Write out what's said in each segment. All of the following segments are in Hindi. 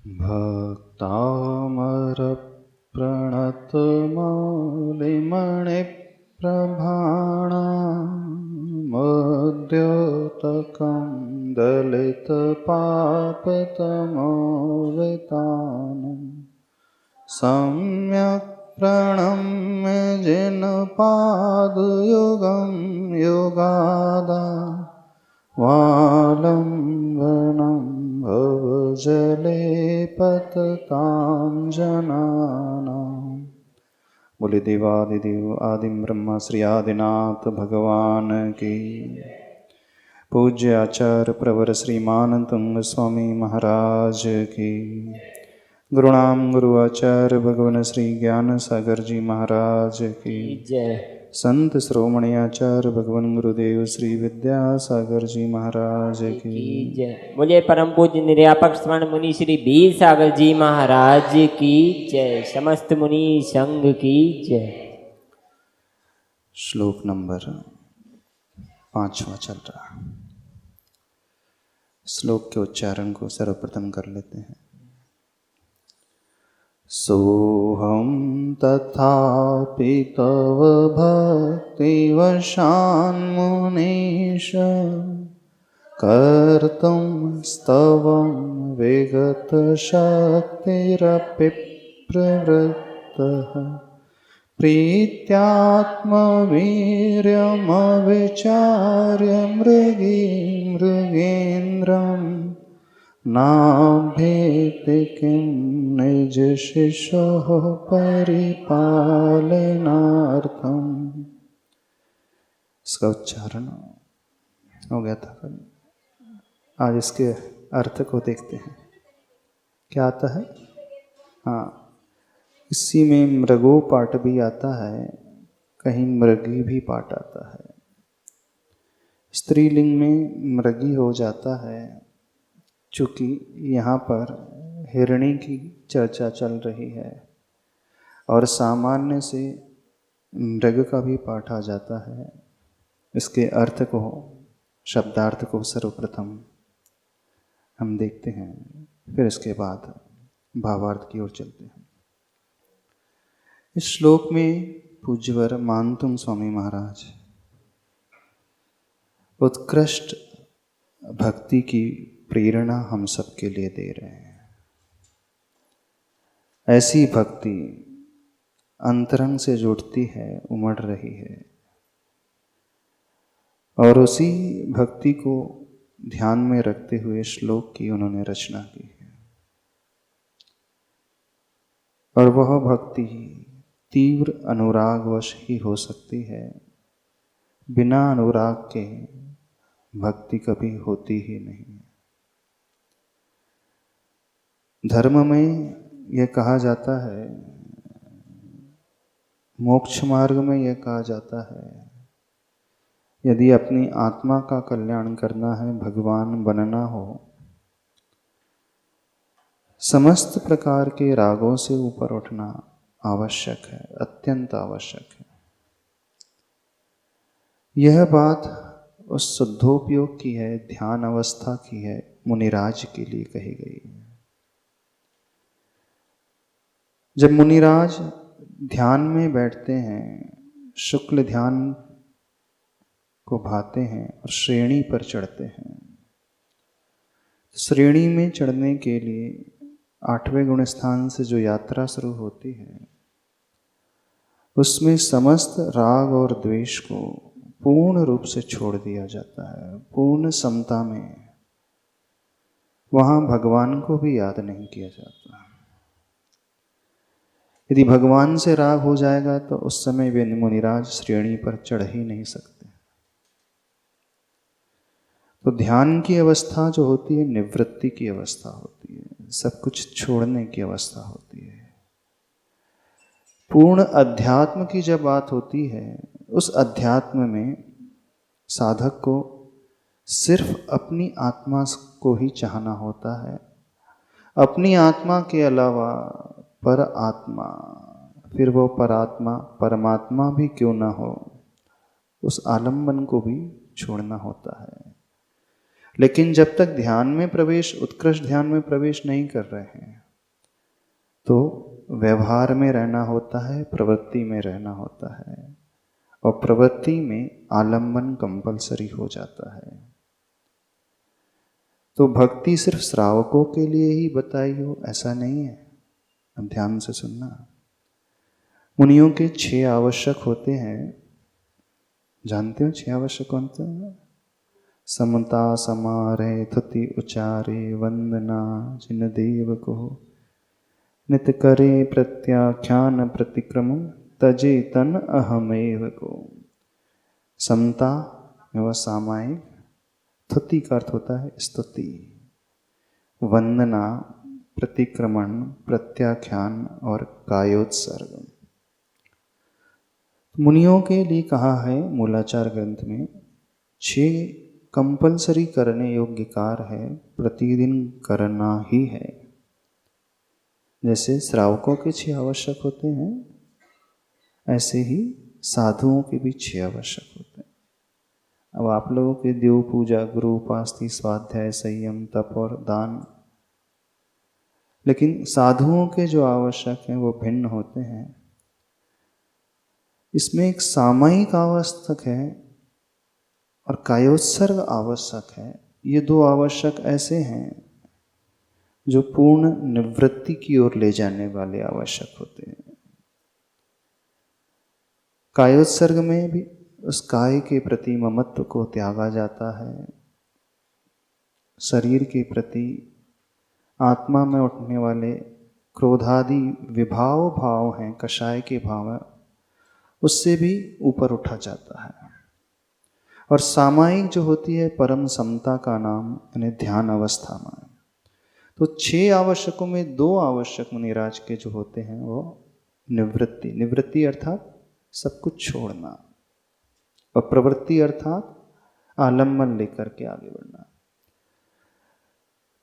भक्तामरप्रणतमौलिमणिप्रभाणामद्योतकं दलितपापतमोवितानं सम्यक् प्रणम्य जिनपादयुगं युगादा वालम्बनं भवजले पततां जनानां। बोले देवादिदेव आदिम ब्रह्मा श्री आदिनाथ भगवान की। पूज्य आचार्य प्रवर श्रीमान तुंग स्वामी महाराज की। गुरुणाम गुरु आचार्य भगवान श्री ज्ञान सागर जी महाराज की जय। संत श्रोमणी आचार्य भगवान गुरुदेव श्री विद्यासागर जी महाराज की जय। बोलिए परम पूज्य निर्यापक स्वर्ण मुनि श्री बीर सागर जी महाराज की जय। समस्त मुनि संघ की जय। श्लोक नंबर 5 चल रहा। श्लोक के उच्चारण को सर्वप्रथम कर लेते हैं। सोहम तथापि तव भक्तिवशान्मुनीश कर्तुं स्तवं विगतशक्तिरपि प्रवृत्तः प्रीत्यात्मवीर्यमविचार्य मृगेन्द्रं नाभेति किं निजशिशोः परिपालनार्थम्। इसका उच्चारण हो गया था कल। आज इसके अर्थ को देखते हैं। क्या आता है? हाँ, इसी में मृगो पाठ भी आता है, कहीं मृगी भी पाठ आता है। स्त्रीलिंग में मृगी हो जाता है, चूँकि यहाँ पर हिरणी की चर्चा चल रही है और सामान्य से मृग का भी पाठ आ जाता है। इसके अर्थ को, शब्दार्थ को सर्वप्रथम हम देखते हैं, फिर इसके बाद भावार्थ की ओर चलते हैं। इस श्लोक में पूज्यवर मानतुंग स्वामी महाराज उत्कृष्ट भक्ति की प्रेरणा हम सबके लिए दे रहे हैं। ऐसी भक्ति अंतरंग से जुड़ती है, उमड़ रही है, और उसी भक्ति को ध्यान में रखते हुए श्लोक की उन्होंने रचना की है। और वह भक्ति तीव्र अनुरागवश ही हो सकती है, बिना अनुराग के भक्ति कभी होती ही नहीं। धर्म में यह कहा जाता है, मोक्ष मार्ग में यह कहा जाता है, यदि अपनी आत्मा का कल्याण करना है, भगवान बनना हो, समस्त प्रकार के रागों से ऊपर उठना आवश्यक है, अत्यंत आवश्यक है। यह बात उस शुद्धोपयोग की है, ध्यान अवस्था की है, मुनिराज के लिए कही गई है। जब मुनिराज ध्यान में बैठते हैं, शुक्ल ध्यान को भाते हैं और श्रेणी पर चढ़ते हैं। श्रेणी में चढ़ने के लिए 8वें गुण स्थान से जो यात्रा शुरू होती है, उसमें समस्त राग और द्वेष को पूर्ण रूप से छोड़ दिया जाता है, पूर्ण समता में। वहाँ भगवान को भी याद नहीं किया जाता। यदि भगवान से राग हो जाएगा तो उस समय वे मुनिराज श्रेणी पर चढ़ ही नहीं सकते। तो ध्यान की अवस्था जो होती है, निवृत्ति की अवस्था होती है, सब कुछ छोड़ने की अवस्था होती है। पूर्ण अध्यात्म की जब बात होती है, उस अध्यात्म में साधक को सिर्फ अपनी आत्मा को ही चाहना होता है। अपनी आत्मा के अलावा पर आत्मा, फिर वो परात्मा, परमात्मा भी क्यों ना हो, उस आलम्बन को भी छोड़ना होता है। लेकिन जब तक ध्यान में प्रवेश, उत्कृष्ट ध्यान में प्रवेश नहीं कर रहे हैं, तो व्यवहार में रहना होता है, प्रवृत्ति में रहना होता है, और प्रवृत्ति में आलंबन कंपलसरी हो जाता है। तो भक्ति सिर्फ श्रावकों के लिए ही बताई हो ऐसा नहीं है। अब ध्यान से सुनना। मुनियों के 6 आवश्यक होते हैं। जानते हो 6 आवश्यक कौन से हैं? समता समारे थुति उचारे वंदना जिन देव को, नित करे प्रत्याख्यान प्रतिक्रम तजे तन अहमेव को। समता में वह सामायिक, थुति का अर्थ होता है स्तुति, वंदना, प्रतिक्रमण, प्रत्याख्यान और कायोत्सर्ग। मुनियों के लिए कहा है मूलाचार ग्रंथ में 6 कंपलसरी करने योग्य कार्य है, प्रतिदिन करना ही है। जैसे श्रावकों के 6 आवश्यक होते हैं, ऐसे ही साधुओं के भी 6 आवश्यक होते हैं। अब आप लोगों के देव पूजा, गुरु उपासना, स्वाध्याय, संयम, तप और दान, लेकिन साधुओं के जो आवश्यक हैं वो भिन्न होते हैं। इसमें एक सामायिक आवश्यक है और कायोत्सर्ग आवश्यक है। ये 2 आवश्यक ऐसे हैं जो पूर्ण निवृत्ति की ओर ले जाने वाले आवश्यक होते हैं। कायोत्सर्ग में भी उस काय के प्रति ममत्व को त्यागा जाता है, शरीर के प्रति आत्मा में उठने वाले क्रोधादि विभाव भाव हैं, कषाय के भाव हैं, उससे भी ऊपर उठा जाता है। और सामायिक जो होती है परम समता का नाम, यानी ध्यान अवस्था में। तो 6 आवश्यकों में 2 आवश्यक मुनिराज के जो होते हैं वो निवृत्ति, निवृत्ति अर्थात सब कुछ छोड़ना, और प्रवृत्ति अर्थात आलम्बन लेकर के आगे बढ़ना।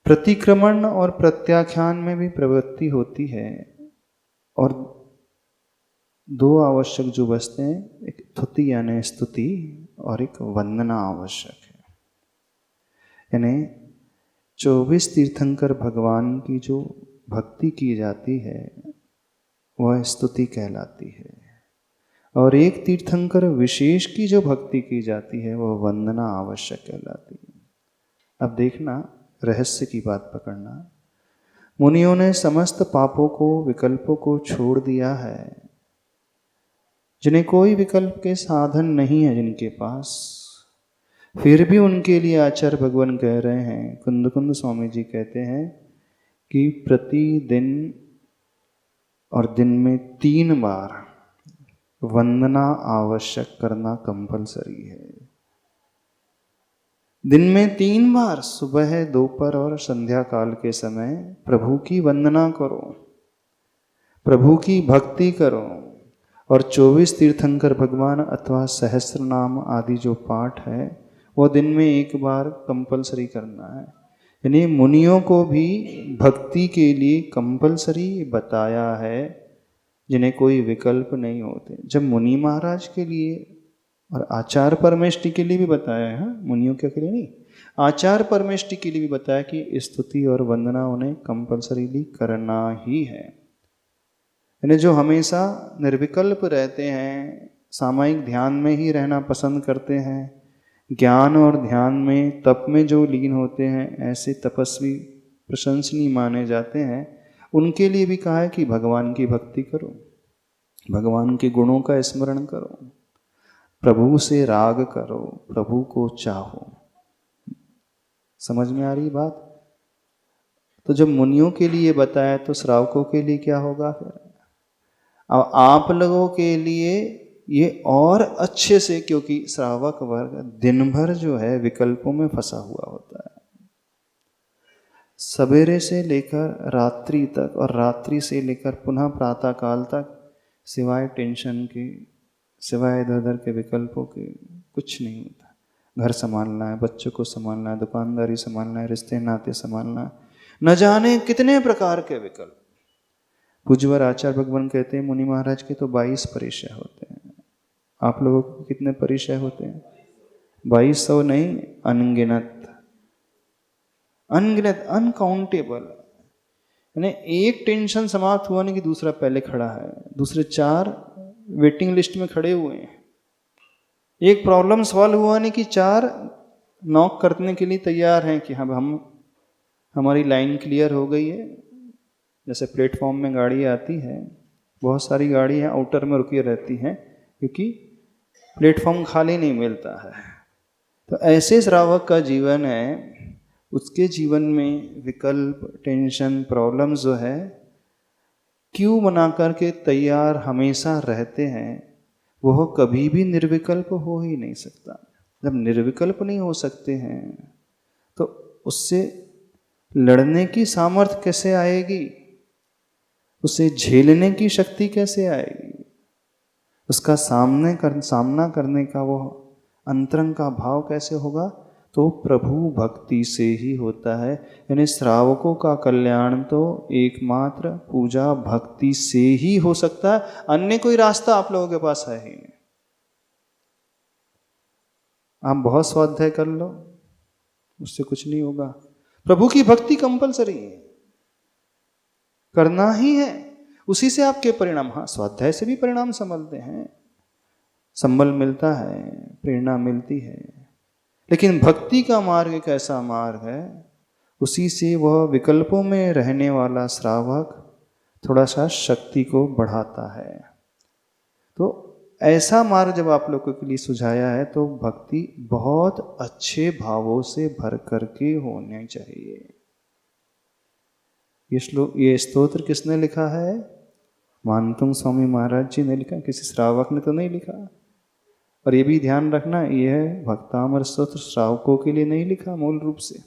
प्रतिक्रमण और प्रत्याख्यान में भी प्रवृत्ति होती है, और 2 आवश्यक जो बचते हैं, एक थुति यानी स्तुति और एक वंदना आवश्यक है। यानी 24 तीर्थंकर भगवान की जो भक्ति की जाती है वह स्तुति कहलाती है, और एक तीर्थंकर विशेष की जो भक्ति की जाती है वह वंदना आवश्यक कहलाती है। अब देखना, रहस्य की बात पकड़ना। मुनियों ने समस्त पापों को, विकल्पों को छोड़ दिया है, जिन्हें कोई विकल्प के साधन नहीं है जिनके पास, फिर भी उनके लिए आचार्य भगवान कह रहे हैं, कुंद कुंद स्वामी जी कहते हैं कि प्रतिदिन और दिन में 3 बार वंदना आवश्यक करना कंपलसरी है। दिन में 3 बार, सुबह, दोपहर और संध्या काल के समय प्रभु की वंदना करो, प्रभु की भक्ति करो, और 24 तीर्थंकर भगवान अथवा सहस्त्र नाम आदि जो पाठ है वो दिन में 1 बार कंपलसरी करना है। यानी मुनियों को भी भक्ति के लिए कंपलसरी बताया है, जिन्हें कोई विकल्प नहीं होते। जब मुनि महाराज के लिए और आचार्य परमेष्टि के लिए भी बताया है, मुनियों के लिए नहीं, आचार्य परमेष्टि के लिए भी बताया कि स्तुति और वंदना उन्हें कंपलसरीली करना ही है। यानी जो हमेशा निर्विकल्प रहते हैं, सामायिक ध्यान में ही रहना पसंद करते हैं, ज्ञान और ध्यान में, तप में जो लीन होते हैं, ऐसे तपस्वी प्रशंसनीय माने जाते हैं, उनके लिए भी कहा है कि भगवान की भक्ति करो, भगवान के गुणों का स्मरण करो, प्रभु से राग करो, प्रभु को चाहो। समझ में आ रही बात? तो जब मुनियों के लिए बताया तो श्रावकों के लिए क्या होगा फिर? अब आप लोगों के लिए ये और अच्छे से, क्योंकि श्रावक वर्ग दिन भर जो है विकल्पों में फंसा हुआ होता है, सवेरे से लेकर रात्रि तक और रात्रि से लेकर पुनः प्रातः काल तक सिवाय टेंशन के, सिवाय इधर उधर के विकल्पों के कुछ नहीं होता। घर संभालना है, बच्चों को संभालना है, दुकानदारी संभालना है, रिश्ते नाते संभालना है, न जाने कितने प्रकार के विकल्प। पूज्यवर आचार्य भगवान कहते हैं मुनि महाराज के तो 22 परिचय होते हैं। आप लोगों को कितने परिचय होते हैं? 2200 नहीं, अनगिनत। अनगिनत, अनकाउंटेबल। यानी एक टेंशन समाप्त हुआ नहीं कि दूसरा पहले खड़ा है, दूसरे 4 वेटिंग लिस्ट में खड़े हुए हैं। एक प्रॉब्लम सॉल्व हुआ नहीं कि 4 नॉक करने के लिए तैयार हैं कि हाँ हम हमारी लाइन क्लियर हो गई है। जैसे प्लेटफॉर्म में गाड़ी आती है, बहुत सारी गाड़ियाँ आउटर में रुकी रहती हैं क्योंकि प्लेटफॉर्म खाली नहीं मिलता है। तो ऐसे श्रावक का जीवन है, उसके जीवन में विकल्प, टेंशन, प्रॉब्लम जो है क्यों बना करके तैयार हमेशा रहते हैं, वह कभी भी निर्विकल्प हो ही नहीं सकता। जब निर्विकल्प नहीं हो सकते हैं तो उससे लड़ने की सामर्थ्य कैसे आएगी, उसे झेलने की शक्ति कैसे आएगी, उसका सामना करने का वो अंतरंग का भाव कैसे होगा? तो प्रभु भक्ति से ही होता है। यानी श्रावकों का कल्याण तो एकमात्र पूजा भक्ति से ही हो सकता है, अन्य कोई रास्ता आप लोगों के पास है ही नहीं। आप बहुत स्वाध्याय कर लो, उससे कुछ नहीं होगा। प्रभु की भक्ति कंपलसरी है, करना ही है, उसी से आपके परिणाम, हाँ स्वाध्याय से भी परिणाम संभलते हैं, संबल मिलता है, प्रेरणा मिलती है, लेकिन भक्ति का मार्ग एक ऐसा मार्ग है, उसी से वह विकल्पों में रहने वाला श्रावक थोड़ा सा शक्ति को बढ़ाता है। तो ऐसा मार्ग जब आप लोगों के लिए सुझाया है तो भक्ति बहुत अच्छे भावों से भर करके होनी चाहिए। ये स्तोत्र किसने लिखा है? मानतुंग स्वामी महाराज जी ने लिखा, किसी श्रावक ने तो नहीं लिखा। और ये भी ध्यान रखना, यह भक्तामर स्तोत्र श्रावकों के लिए नहीं लिखा मूल रूप से,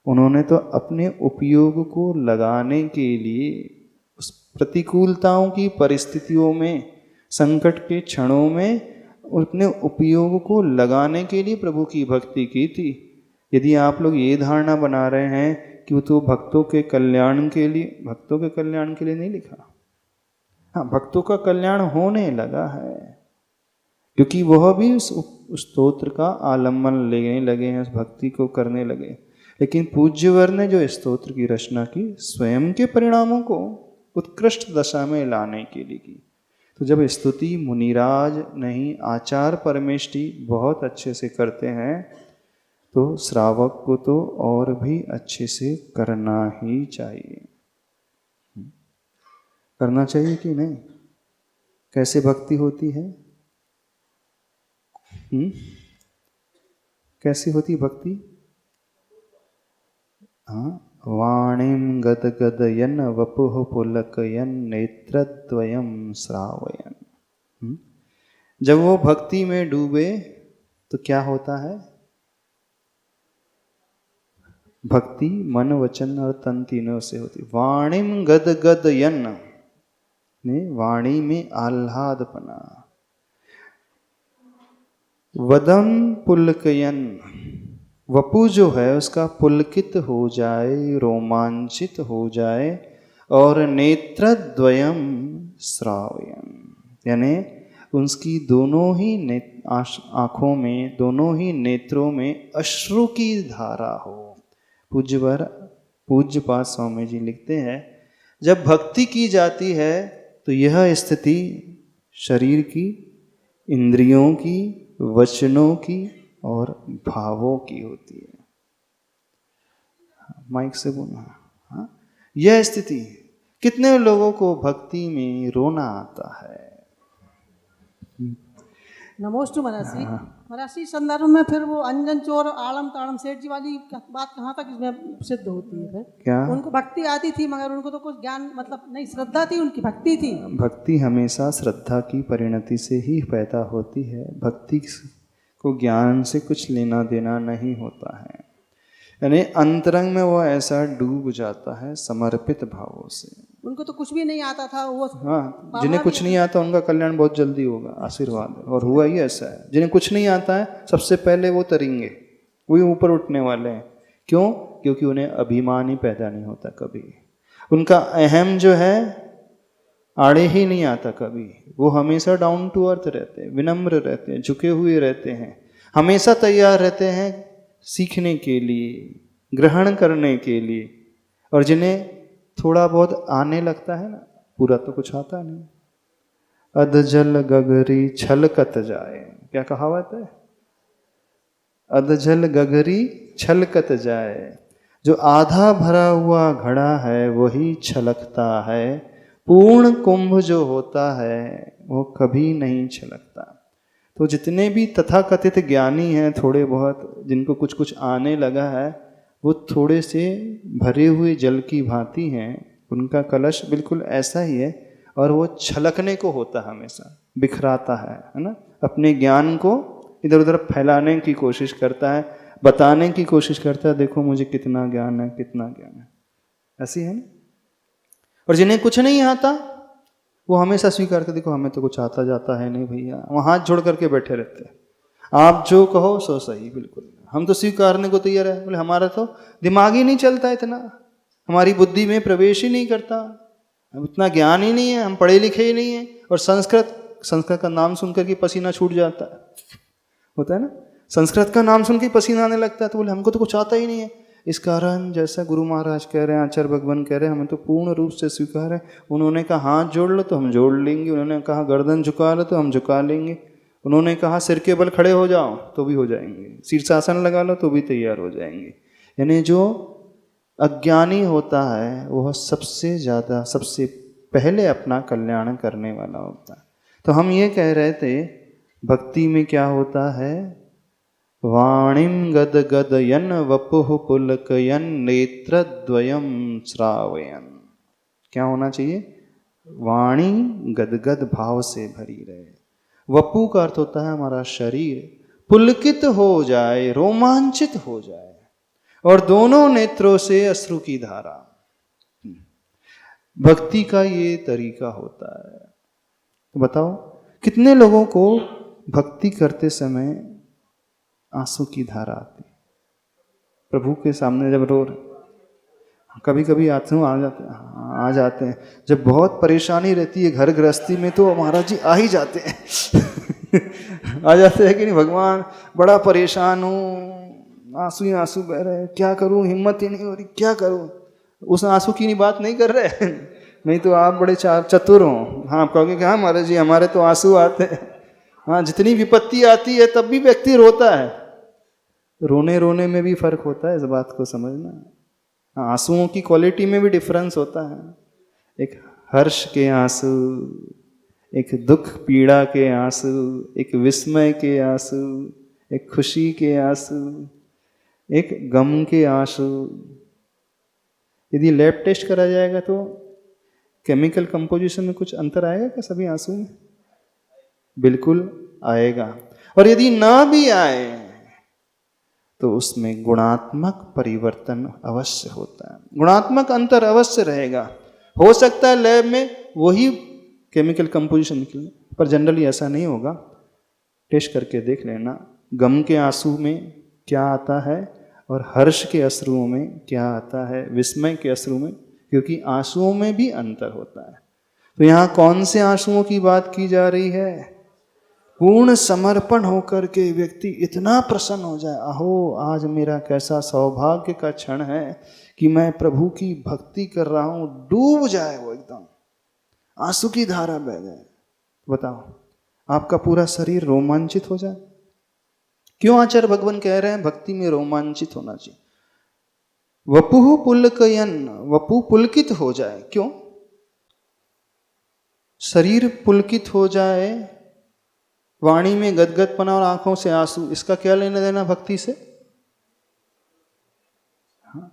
उन्होंने तो अपने उपयोग को लगाने के लिए उस प्रतिकूलताओं की परिस्थितियों में, संकट के क्षणों में अपने उपयोग को लगाने के लिए प्रभु की भक्ति की थी। यदि आप लोग ये धारणा बना रहे हैं कि वो तो भक्तों के कल्याण के लिए नहीं लिखा। हाँ, भक्तों का कल्याण होने लगा है क्योंकि वह भी उस स्तोत्र का आलम्बन लेने लगे हैं, उस भक्ति को करने लगे। लेकिन पूज्यवर ने जो स्तोत्र की रचना की, स्वयं के परिणामों को उत्कृष्ट दशा में लाने के लिए की। तो जब स्तुति मुनिराज नहीं, आचार परमेष्टि बहुत अच्छे से करते हैं तो श्रावक को तो और भी अच्छे से करना ही चाहिए। करना चाहिए कि नहीं? कैसे भक्ति होती है? कैसी होती भक्ति? हाँ, वाणीम गद गदयन वपुः पुलकयन नेत्रद्वयम श्रावयन। जब वो भक्ति में डूबे तो क्या होता है? भक्ति मन वचन और तन तीनों से होती। वाणीम गद गदयन ने वाणी में आह्लादपना, वदम पुलकयन, वपु जो है उसका पुलकित हो जाए, रोमांचित हो जाए, और नेत्रद्वयम श्रावयन, यानी उसकी दोनों ही आँखों में, दोनों ही नेत्रों में अश्रु की धारा हो। पूज्यपाद स्वामी जी लिखते हैं, जब भक्ति की जाती है तो यह स्थिति शरीर की, इंद्रियों की, वचनों की और भावों की होती है। माइक से बोलना। हाँ, यह स्थिति, कितने लोगों को भक्ति में रोना आता है। नमोस्तु मरासी। मरासी संदर्भ में फिर वो अंजन चोर आलम ताड़म सेठ जी वाली बात कहाँ तक इसमें सिद्ध होती है? क्या? उनको भक्ति आती थी मगर उनको तो कुछ ज्ञान, मतलब नहीं, श्रद्धा थी, उनकी भक्ति थी। भक्ति हमेशा श्रद्धा की परिणति से ही पैदा होती है। भक्ति को ज्ञान से कुछ लेना देना नहीं होता है। यानी अंतरंग में वो ऐसा डूब जाता है समर्पित भावों से। उनको तो कुछ भी नहीं आता था वो। हाँ, जिन्हें कुछ नहीं आता उनका कल्याण बहुत जल्दी होगा, आशीर्वाद है। और हुआ ही ऐसा है, जिन्हें कुछ नहीं आता है सबसे पहले वो तरेंगे, वही ऊपर उठने वाले हैं। क्यों? क्योंकि उन्हें अभिमान ही पैदा नहीं होता कभी। उनका अहम जो है आड़े ही नहीं आता कभी। वो हमेशा डाउन टू अर्थ रहते हैं, विनम्र रहते हैं, झुके हुए रहते हैं, हमेशा तैयार रहते हैं सीखने के लिए, ग्रहण करने के लिए। और जिन्हें थोड़ा बहुत आने लगता है ना, पूरा तो कुछ आता नहीं। अध जल गगरी छलकत जाए, क्या कहावत है? अध जल गगरी छलकत जाए। जो आधा भरा हुआ घड़ा है वही छलकता है, पूर्ण कुंभ जो होता है वो कभी नहीं छलकता। तो जितने भी तथाकथित ज्ञानी हैं, थोड़े बहुत जिनको कुछ कुछ आने लगा है, वो थोड़े से भरे हुए जल की भांति हैं। उनका कलश बिल्कुल ऐसा ही है, और वो छलकने को होता है, हमेशा बिखराता है ना। अपने ज्ञान को इधर उधर फैलाने की कोशिश करता है, बताने की कोशिश करता है, देखो मुझे कितना ज्ञान है, कितना ज्ञान है। ऐसी है ना। और जिन्हें कुछ नहीं आता वो हमेशा स्वीकार करते, देखो हमें तो कुछ आता जाता है नहीं भैया, वो हाथ जोड़ करके बैठे रहते हैं। आप जो कहो सो सही, बिल्कुल हम तो स्वीकारने को तैयार है। बोले हमारा तो दिमाग ही नहीं चलता, इतना हमारी बुद्धि में प्रवेश ही नहीं करता, अब इतना ज्ञान ही नहीं है, हम पढ़े लिखे ही नहीं है। और संस्कृत का नाम सुनकर के पसीना छूट जाता है, होता है ना, संस्कृत का नाम सुन के पसीना आने लगता है। तो बोले हमको तो कुछ आता ही नहीं है। इस कारण जैसा गुरु महाराज कह रहे हैं, आचार्य भगवान कह रहे हैं, हमें तो पूर्ण रूप से स्वीकार है। उन्होंने कहा हाथ जोड़ लो तो हम जोड़ लेंगे, उन्होंने कहा गर्दन झुका लो तो हम झुका लेंगे, उन्होंने कहा सिर के बल खड़े हो जाओ तो भी हो जाएंगे, शीर्षासन लगा लो तो भी तैयार हो जाएंगे। यानी जो अज्ञानी होता है वह सबसे ज़्यादा, सबसे पहले अपना कल्याण करने वाला होता है। तो हम ये कह रहे थे भक्ति में क्या होता है, वाणिम गद गदयन वपुः पुलकयन नेत्रद्वयम श्रावयन। क्या होना चाहिए? वाणी गदगद भाव से भरी रहे। वपु का अर्थ होता है हमारा शरीर, पुलकित हो जाए, रोमांचित हो जाए, और दोनों नेत्रों से अश्रु की धारा। भक्ति का ये तरीका होता है। तो बताओ कितने लोगों को भक्ति करते समय आंसू की धारा आती, प्रभु के सामने जब रो रहे, कभी कभी आंसू आ जाते हैं। जब बहुत परेशानी रहती है घर गृहस्थी में तो महाराज जी आ ही जाते हैं आ जाते हैं कि नहीं, भगवान बड़ा परेशान हूँ, आंसू ही आंसू बह रहे, क्या करूँ, हिम्मत ही नहीं हो रही, क्या करूँ। उस आंसू की नहीं बात नहीं कर रहे नहीं तो आप बड़े चतुर हो। हाँ, आप कहोगे कि हाँ महाराज जी हमारे तो आंसू आते हैं। हाँ, जितनी विपत्ति आती है तब भी व्यक्ति रोता है। रोने रोने में भी फर्क होता है, इस बात को समझना। आंसुओं की क्वालिटी में भी डिफरेंस होता है। एक हर्ष के आंसू, एक दुख पीड़ा के आंसू, एक विस्मय के आंसू, एक खुशी के आंसू, एक गम के आंसू। यदि लैब टेस्ट करा जाएगा तो केमिकल कंपोजिशन में कुछ अंतर आएगा क्या सभी आंसू में? बिल्कुल आएगा। और यदि ना भी आए तो उसमें गुणात्मक परिवर्तन अवश्य होता है, गुणात्मक अंतर अवश्य रहेगा। हो सकता है लैब में वही केमिकल कंपोजिशन निकले, पर जनरली ऐसा नहीं होगा। टेस्ट करके देख लेना गम के आंसू में क्या आता है और हर्ष के अश्रुओं में क्या आता है, विस्मय के अश्रु में, क्योंकि आंसुओं में भी अंतर होता है। तो यहाँ कौन से आंसुओं की बात की जा रही है? पूर्ण समर्पण होकर के व्यक्ति इतना प्रसन्न हो जाए, अहो आज मेरा कैसा सौभाग्य का क्षण है कि मैं प्रभु की भक्ति कर रहा हूं, डूब जाए वो, एकदम आंसू की धारा बह जाए। बताओ आपका पूरा शरीर रोमांचित हो जाए। क्यों आचार्य भगवान कह रहे हैं भक्ति में रोमांचित होना चाहिए? वपुः पुलकयन, वपु पुलकित हो जाए। क्यों? शरीर पुलकित हो जाए, वाणी में गदगदपना और आंखों से आंसू, इसका क्या लेना देना भक्ति से? हाँ,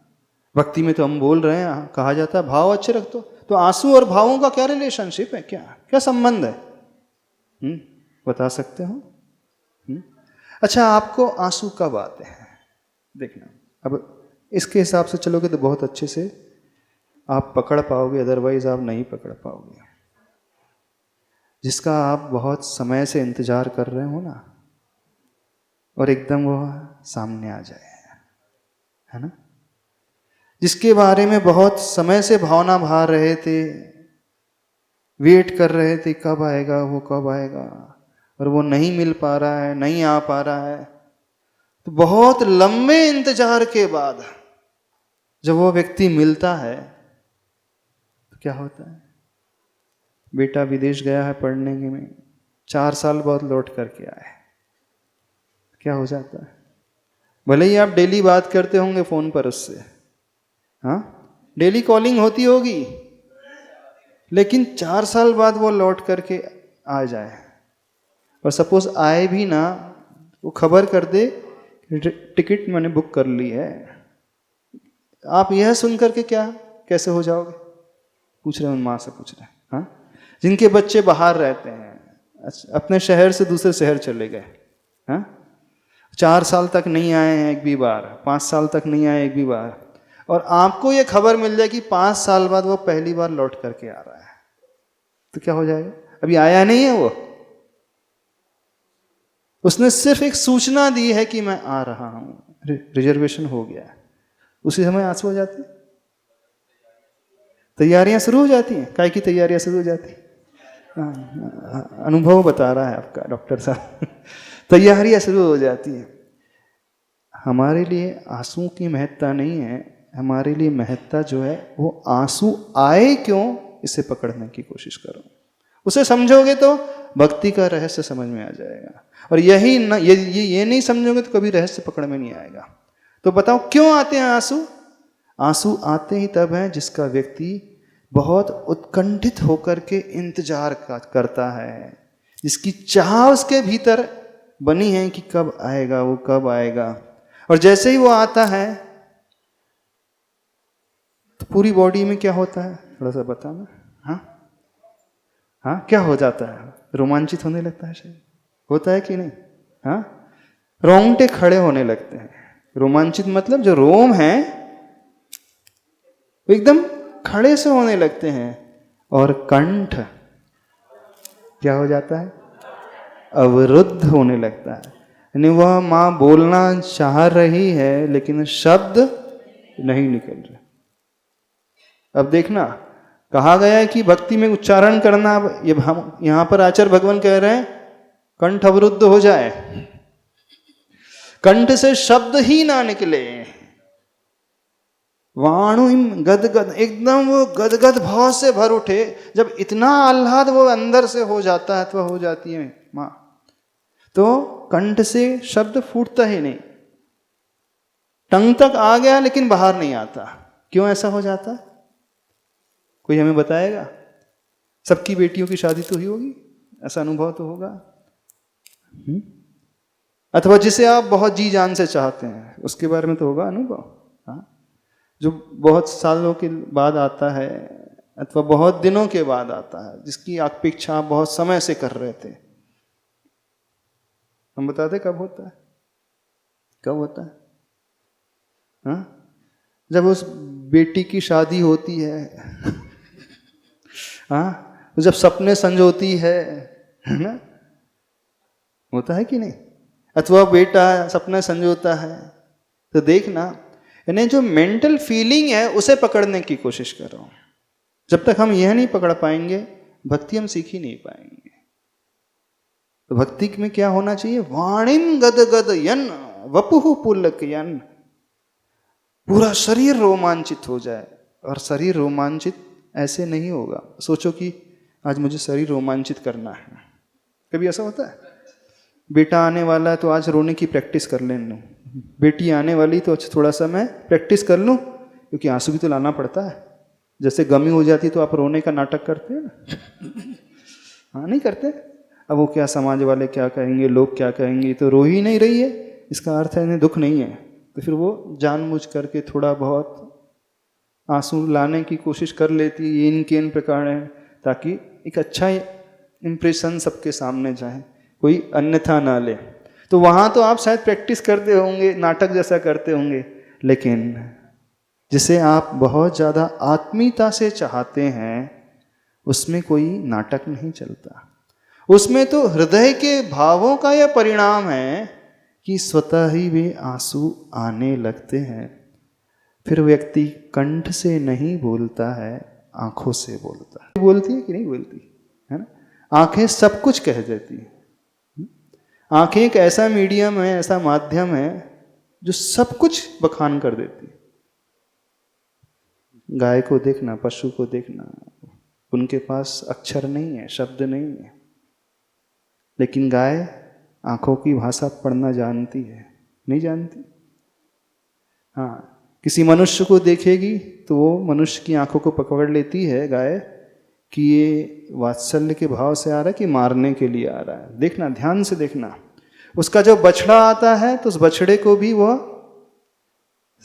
भक्ति में तो हम बोल रहे हैं, कहा जाता है भाव अच्छे रख दो। तो आंसू और भावों का क्या रिलेशनशिप है, क्या क्या संबंध है? बता सकते हो? अच्छा, आपको आंसू कब आते हैं? देखना, अब इसके हिसाब से चलोगे तो बहुत अच्छे से आप पकड़ पाओगे, अदरवाइज आप नहीं पकड़ पाओगे। जिसका आप बहुत समय से इंतजार कर रहे हो ना, और एकदम वो सामने आ जाए, है ना, जिसके बारे में बहुत समय से भावना भार रहे थे, वेट कर रहे थे कब आएगा वो, कब आएगा, और वो नहीं मिल पा रहा है, नहीं आ पा रहा है, तो बहुत लंबे इंतजार के बाद जब वो व्यक्ति मिलता है तो क्या होता है? बेटा विदेश गया है पढ़ने में, 4 साल बाद लौट करके आए, क्या हो जाता है? भले ही आप डेली बात करते होंगे फोन पर उससे, हाँ, डेली कॉलिंग होती होगी, लेकिन 4 साल बाद वो लौट करके आ जाए, और सपोज आए भी ना, वो खबर कर दे टिकट मैंने बुक कर ली है, आप यह सुन करके क्या कैसे हो जाओगे? पूछ रहे हैं, माँ से पूछ रहे हैं, हाँ, जिनके बच्चे बाहर रहते हैं, अपने शहर से दूसरे शहर चले गए, हाँ, 4 साल तक नहीं आए हैं एक भी बार, 5 साल तक नहीं आए एक भी बार, और आपको ये खबर मिल जाए कि 5 साल बाद वो पहली बार लौट करके आ रहा है, तो क्या हो जाएगा? अभी आया नहीं है वो, उसने सिर्फ एक सूचना दी है कि मैं आ रहा हूं, रिजर्वेशन हो गया, उसी समय आंसू हो जाते हैं, तैयारियां शुरू हो जाती हैं। काय की तैयारियां शुरू हो जाती हैं? अनुभव बता रहा है आपका डॉक्टर साहब। तैयारियां शुरू हो जाती हैं। हमारे लिए आंसू की महत्ता नहीं है, हमारे लिए महत्ता जो है वो आंसू आए क्यों, इसे पकड़ने की कोशिश करो। उसे समझोगे तो भक्ति का रहस्य समझ में आ जाएगा, और यही न, ये नहीं समझोगे तो कभी रहस्य पकड़ में नहीं आएगा। तो बताओ क्यों आते हैं आंसू? आंसू आते ही तब हैं जिसका व्यक्ति बहुत उत्कंठित होकर के इंतजार करता है, जिसकी चाह उसके भीतर बनी है कि कब आएगा, वो कब आएगा, और जैसे ही वो आता है तो पूरी बॉडी में क्या होता है, थोड़ा सा बताना। हाँ हाँ, क्या हो जाता है? रोमांचित होने लगता है शरीर, होता है कि नहीं? हाँ, रोंगटे खड़े होने लगते हैं। रोमांचित मतलब जो रोम है वो एकदम खड़े से होने लगते हैं, और कंठ क्या हो जाता है? अवरुद्ध होने लगता है। यानी वह माँ बोलना चाह रही है लेकिन शब्द नहीं निकल रहे। अब देखना, कहा गया है कि भक्ति में उच्चारण करना, अब ये हम यहां पर आचार्य भगवान कह रहे हैं कंठ अवरुद्ध हो जाए, कंठ से शब्द ही ना निकले, वाणुम गदगद, एकदम वो गदगद भाव से भर उठे। जब इतना आह्लाद वो अंदर से हो जाता है, तो हो जाती है माँ, तो कंठ से शब्द फूटता ही नहीं, टंग तक आ गया लेकिन बाहर नहीं आता। क्यों ऐसा हो जाता है? कोई हमें बताएगा? सबकी बेटियों की शादी तो हुई होगी, ऐसा अनुभव तो होगा। अथवा जिसे आप बहुत जी जान से चाहते हैं उसके बारे में तो होगा अनुभव। हाँ, जो बहुत सालों के बाद आता है अथवा बहुत दिनों के बाद आता है, जिसकी अपेक्षा आप बहुत समय से कर रहे थे। हम बताते कब होता है? कब होता है? हाँ, जब उस बेटी की शादी होती है, हाँ, जब सपने संजोती है ना, होता है कि नहीं? अथवा बेटा सपना संजोता है, तो देखना, यानी जो मेंटल फीलिंग है उसे पकड़ने की कोशिश करो। जब तक हम यह नहीं पकड़ पाएंगे, भक्ति हम सीख ही नहीं पाएंगे। तो भक्ति में क्या होना चाहिए? वाणिम गद गद यन वपुहु पुलक यन, पूरा शरीर रोमांचित हो जाए। और शरीर रोमांचित ऐसे नहीं होगा, सोचो कि आज मुझे शरीर रोमांचित करना है। कभी ऐसा होता है? बेटा आने वाला है तो आज रोने की प्रैक्टिस कर लें, बेटी आने वाली तो अच्छा थोड़ा सा मैं प्रैक्टिस कर लूँ, क्योंकि आंसू भी तो लाना पड़ता है। जैसे गमी हो जाती तो आप रोने का नाटक करते हैं ना, हाँ नहीं करते? अब वो क्या समाज वाले क्या कहेंगे, लोग क्या कहेंगे, तो रो ही नहीं रही है, इसका अर्थ है इन्हें दुख नहीं है। तो फिर वो जानबूझ करके थोड़ा बहुत आंसू लाने की कोशिश कर लेती है, ये इनके इन प्रकार है, ताकि एक अच्छा इम्प्रेशन सबके सामने जाए, कोई अन्यथा ना ले। तो वहाँ तो आप शायद प्रैक्टिस करते होंगे, नाटक जैसा करते होंगे, लेकिन जिसे आप बहुत ज़्यादा आत्मीयता से चाहते हैं उसमें कोई नाटक नहीं चलता। उसमें तो हृदय के भावों का यह परिणाम है कि स्वतः ही वे आंसू आने लगते हैं। फिर व्यक्ति कंठ से नहीं बोलता है, आंखों से बोलता है। बोलती है कि नहीं बोलती है ना? आंखें सब कुछ कह देती है। आंखें एक ऐसा मीडियम है, ऐसा माध्यम है जो सब कुछ बखान कर देती है। गाय को देखना, पशु को देखना, उनके पास अक्षर नहीं है, शब्द नहीं है, लेकिन गाय आंखों की भाषा पढ़ना जानती है, नहीं जानती? हाँ, किसी मनुष्य को देखेगी तो वो मनुष्य की आंखों को पकड़ लेती है गाय कि ये वात्सल्य के भाव से आ रहा है कि मारने के लिए आ रहा है। देखना, ध्यान से देखना। उसका जब बछड़ा आता है तो उस बछड़े को भी वह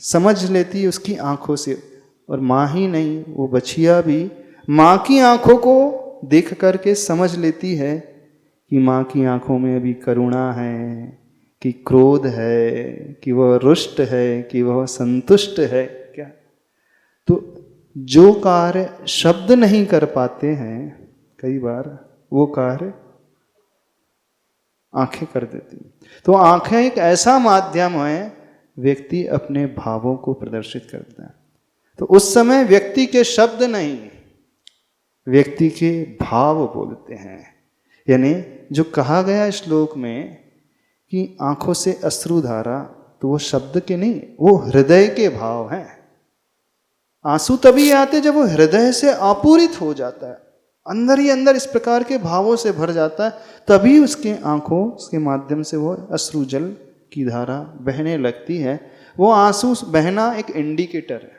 समझ लेती है उसकी आंखों से, और माँ ही नहीं, वो बछिया भी माँ की आंखों को देख करके समझ लेती है कि माँ की आंखों में अभी करुणा है, कि क्रोध है, कि वह रुष्ट है, कि वह संतुष्ट है। क्या? तो जो कार्य शब्द नहीं कर पाते हैं कई बार, वो कार्य आंखें कर देती। तो आंखें एक ऐसा माध्यम है, व्यक्ति अपने भावों को प्रदर्शित करता है। तो उस समय व्यक्ति के शब्द नहीं, व्यक्ति के भाव बोलते हैं। यानी जो कहा गया श्लोक में कि आंखों से अश्रुधारा, तो वो शब्द के नहीं, वो हृदय के भाव हैं। आंसू तभी आते जब वो हृदय से आपूरित हो जाता है, अंदर ही अंदर इस प्रकार के भावों से भर जाता है, तभी उसके आंखों के माध्यम से वो अश्रुजल की धारा बहने लगती है। वो आंसू बहना एक इंडिकेटर है,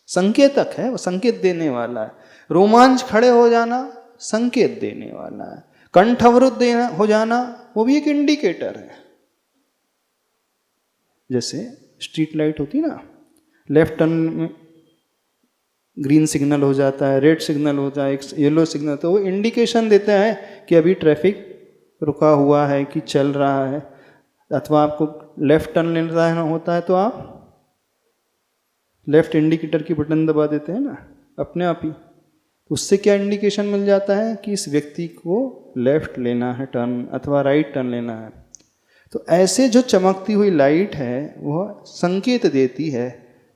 संकेतक है, वो संकेत देने वाला है। रोमांच खड़े हो जाना संकेत देने वाला है, कंठ अवरुद्ध हो जाना वो भी एक इंडिकेटर है। जैसे स्ट्रीट लाइट होती ना, लेफ्ट टर्न में ग्रीन सिग्नल हो जाता है, रेड सिग्नल हो जाए, येलो सिग्नल, तो वो इंडिकेशन देता है कि अभी ट्रैफिक रुका हुआ है कि चल रहा है। अथवा आपको लेफ्ट टर्न लेना होता है तो आप लेफ्ट इंडिकेटर की बटन दबा देते हैं ना अपने आप ही, तो उससे क्या इंडिकेशन मिल जाता है कि इस व्यक्ति को लेफ्ट लेना है टर्न, अथवा राइट टर्न लेना है। तो ऐसे जो चमकती हुई लाइट है वह संकेत देती है,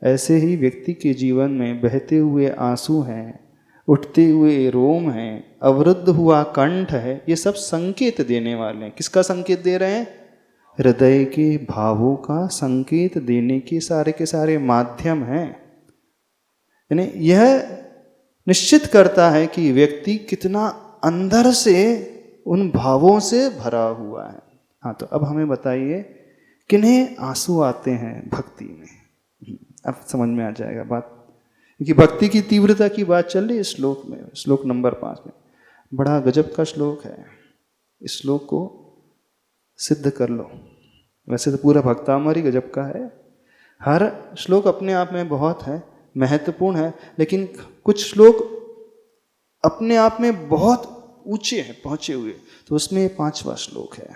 ऐसे ही व्यक्ति के जीवन में बहते हुए आंसू हैं, उठते हुए रोम हैं, अवरुद्ध हुआ कंठ है, ये सब संकेत देने वाले हैं। किसका संकेत दे रहे हैं? हृदय के भावों का संकेत देने के सारे माध्यम हैं। यानी यह निश्चित करता है कि व्यक्ति कितना अंदर से उन भावों से भरा हुआ है। हाँ, तो अब हमें बताइए किन्हें आंसू आते हैं भक्ति में? अब समझ में आ जाएगा बात, क्योंकि भक्ति की तीव्रता की बात चल रही है इस श्लोक में, श्लोक नंबर 5 में। बड़ा गजब का श्लोक है, इस श्लोक को सिद्ध कर लो। वैसे तो पूरा भक्तामृत ही गजब का है, हर श्लोक अपने आप में बहुत है, महत्वपूर्ण है, लेकिन कुछ श्लोक अपने आप में बहुत ऊंचे हैं, पहुंचे हुए। तो उसमें 5वां श्लोक है।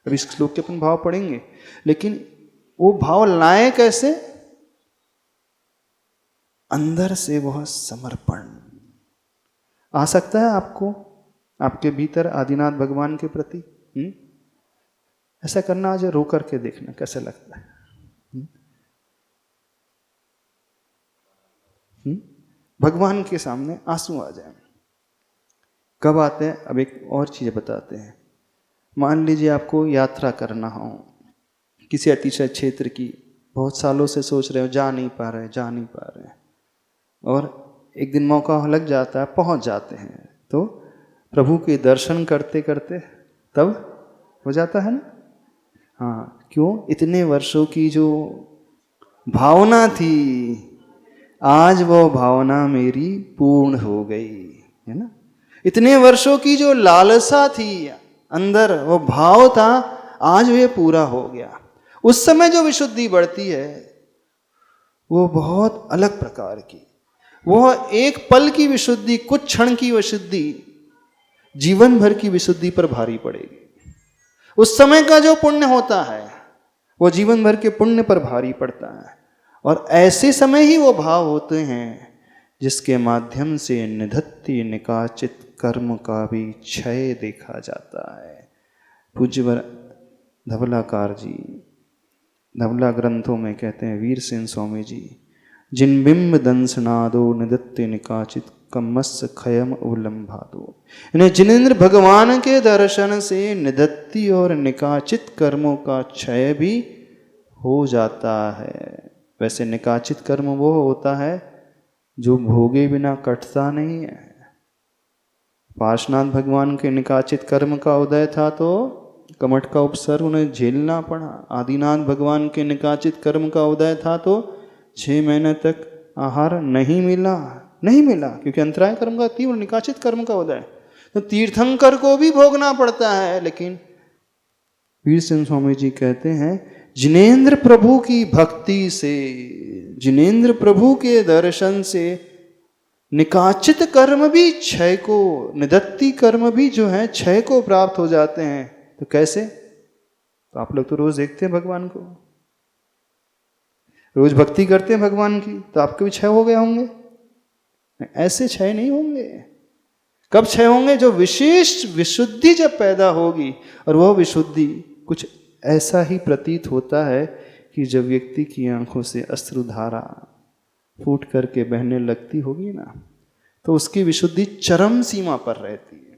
अब इस श्लोक के अपन भाव पढ़ेंगे, लेकिन वो भाव लाए कैसे? अंदर से वह समर्पण आ सकता है आपको, आपके भीतर आदिनाथ भगवान के प्रति। ऐसा करना, आज रो करके देखना कैसा लगता है। भगवान के सामने आंसू आ जाए। कब आते हैं? अब एक और चीज बताते हैं। मान लीजिए आपको यात्रा करना हो किसी अतिशय क्षेत्र की, बहुत सालों से सोच रहे हो, जा नहीं पा रहे, और एक दिन मौका लग जाता है, पहुंच जाते हैं, तो प्रभु के दर्शन करते करते तब हो जाता है ना। हाँ, क्यों? इतने वर्षों की जो भावना थी, आज वो भावना मेरी पूर्ण हो गई, है ना। इतने वर्षों की जो लालसा थी अंदर, वो भाव था, आज वे पूरा हो गया। उस समय जो विशुद्धि बढ़ती है वो बहुत अलग प्रकार की, वह एक पल की विशुद्धि, कुछ क्षण की विशुद्धि जीवन भर की विशुद्धि पर भारी पड़ेगी। उस समय का जो पुण्य होता है वो जीवन भर के पुण्य पर भारी पड़ता है। और ऐसे समय ही वो भाव होते हैं जिसके माध्यम से निधत्ति निकाचित कर्म का भी क्षय देखा जाता है। पूज्य धवलाकार जी धवला ग्रंथों में कहते हैं, वीर सेन स्वामी जी, जिन बिंब दंसनादो निदत्ते निकाचित कमस्य खयम उलंभादो। इन्हें जिनेंद्र भगवान के दर्शन से निदत्ति और निकाचित कर्मों का क्षय भी हो जाता है। वैसे निकाचित कर्म वो होता है जो भोगे बिना कटता नहीं है। पार्श्वनाथ भगवान के निकाचित कर्म का उदय था तो कमठ का उपसर्ग उन्हें झेलना पड़ा। आदिनाथ भगवान के निकाचित कर्म का उदय था तो 6 महीने तक आहार नहीं मिला क्योंकि अंतराय कर्म का तीव्र निकाचित कर्म का उदय। तो तीर्थंकर को भी भोगना पड़ता है। लेकिन वीर सिंह स्वामी जी कहते हैं जिनेंद्र प्रभु की भक्ति से, जिनेंद्र प्रभु के दर्शन से निकाचित कर्म भी क्षय को, निदत्ति कर्म भी जो है क्षय को प्राप्त हो जाते हैं। तो कैसे? तो आप लोग तो रोज देखते हैं भगवान को, रोज भक्ति करते हैं भगवान की, तो आपके भी क्षय हो गए होंगे? ऐसे क्षय नहीं होंगे। कब क्षय होंगे? जो विशेष विशुद्धि जब पैदा होगी। और वह विशुद्धि कुछ ऐसा ही प्रतीत होता है कि जब व्यक्ति की आंखों से अश्रुधारा फूट करके बहने लगती होगी ना, तो उसकी विशुद्धि चरम सीमा पर रहती है,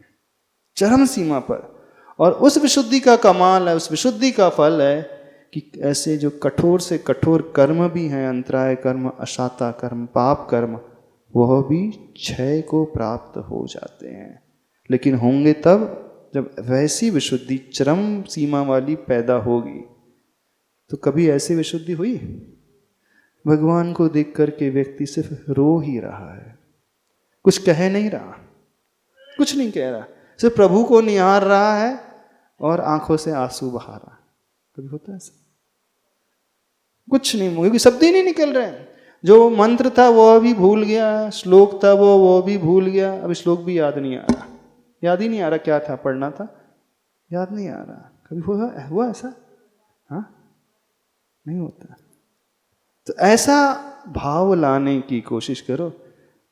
चरम सीमा पर। और उस विशुद्धि का कमाल है, उस विशुद्धि का फल है कि ऐसे जो कठोर से कठोर कर्म भी हैं, अंतराय कर्म, अशाता कर्म, पाप कर्म, वह भी क्षय को प्राप्त हो जाते हैं। लेकिन होंगे तब जब वैसी विशुद्धि चरम सीमा वाली पैदा होगी। तो कभी ऐसी विशुद्धि हुई? भगवान को देख करके व्यक्ति सिर्फ रो ही रहा है, कुछ कह नहीं रहा, कुछ नहीं कह रहा, सिर्फ प्रभु को निहार रहा है और आंखों से आंसू बहा रहा। कभी होता है ऐसा? कुछ नहीं, क्योंकि शब्द ही नहीं निकल रहे हैं। जो मंत्र था वो भी भूल गया, श्लोक था वो भी भूल गया। अब श्लोक भी याद नहीं आ रहा, याद ही नहीं आ रहा क्या था, पढ़ना था, याद नहीं आ रहा। कभी हुआ ऐसा? हाँ, नहीं होता। तो ऐसा भाव लाने की कोशिश करो,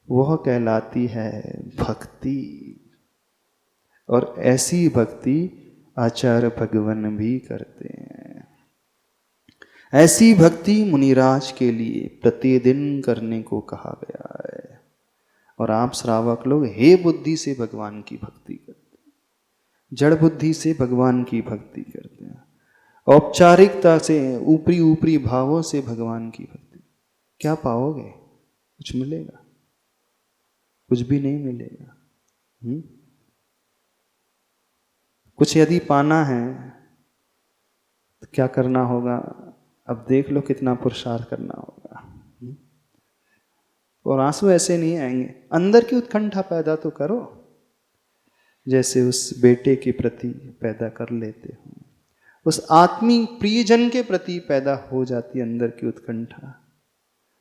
वह कहलाती है भक्ति। और ऐसी भक्ति आचार्य भगवान भी करते हैं। ऐसी भक्ति मुनिराज के लिए प्रतिदिन करने को कहा गया है। और आप श्रावक लोग हे बुद्धि से भगवान की भक्ति करते हैं, जड़ बुद्धि से भगवान की भक्ति करते हैं, औपचारिकता से, ऊपरी ऊपरी भावों से भगवान की भक्ति। क्या पाओगे? कुछ मिलेगा? कुछ भी नहीं मिलेगा। कुछ यदि पाना है तो क्या करना होगा? अब देख लो कितना पुरुषार्थ करना होगा। और आंसू ऐसे नहीं आएंगे, अंदर की उत्कंठा पैदा तो करो, जैसे उस बेटे के प्रति पैदा कर लेते हो, उस आत्मी प्रियजन के प्रति पैदा हो जाती है अंदर की उत्कंठा,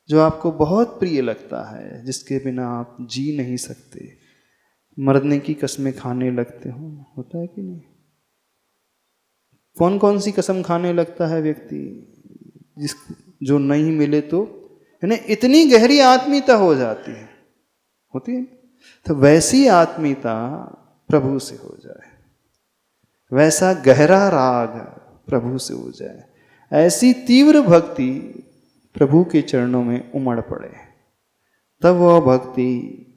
जो आपको बहुत प्रिय लगता है, जिसके बिना आप जी नहीं सकते, मरने की कसमें खाने लगते हो। होता है कि नहीं? कौन कौन सी कसम खाने लगता है व्यक्ति जो नहीं मिले तो, यानी इतनी गहरी आत्मीयता हो जाती है, होती है। तो वैसी आत्मीयता प्रभु से हो जाए, वैसा गहरा राग प्रभु से हो जाए, ऐसी तीव्र भक्ति प्रभु के चरणों में उमड़ पड़े, तब वह भक्ति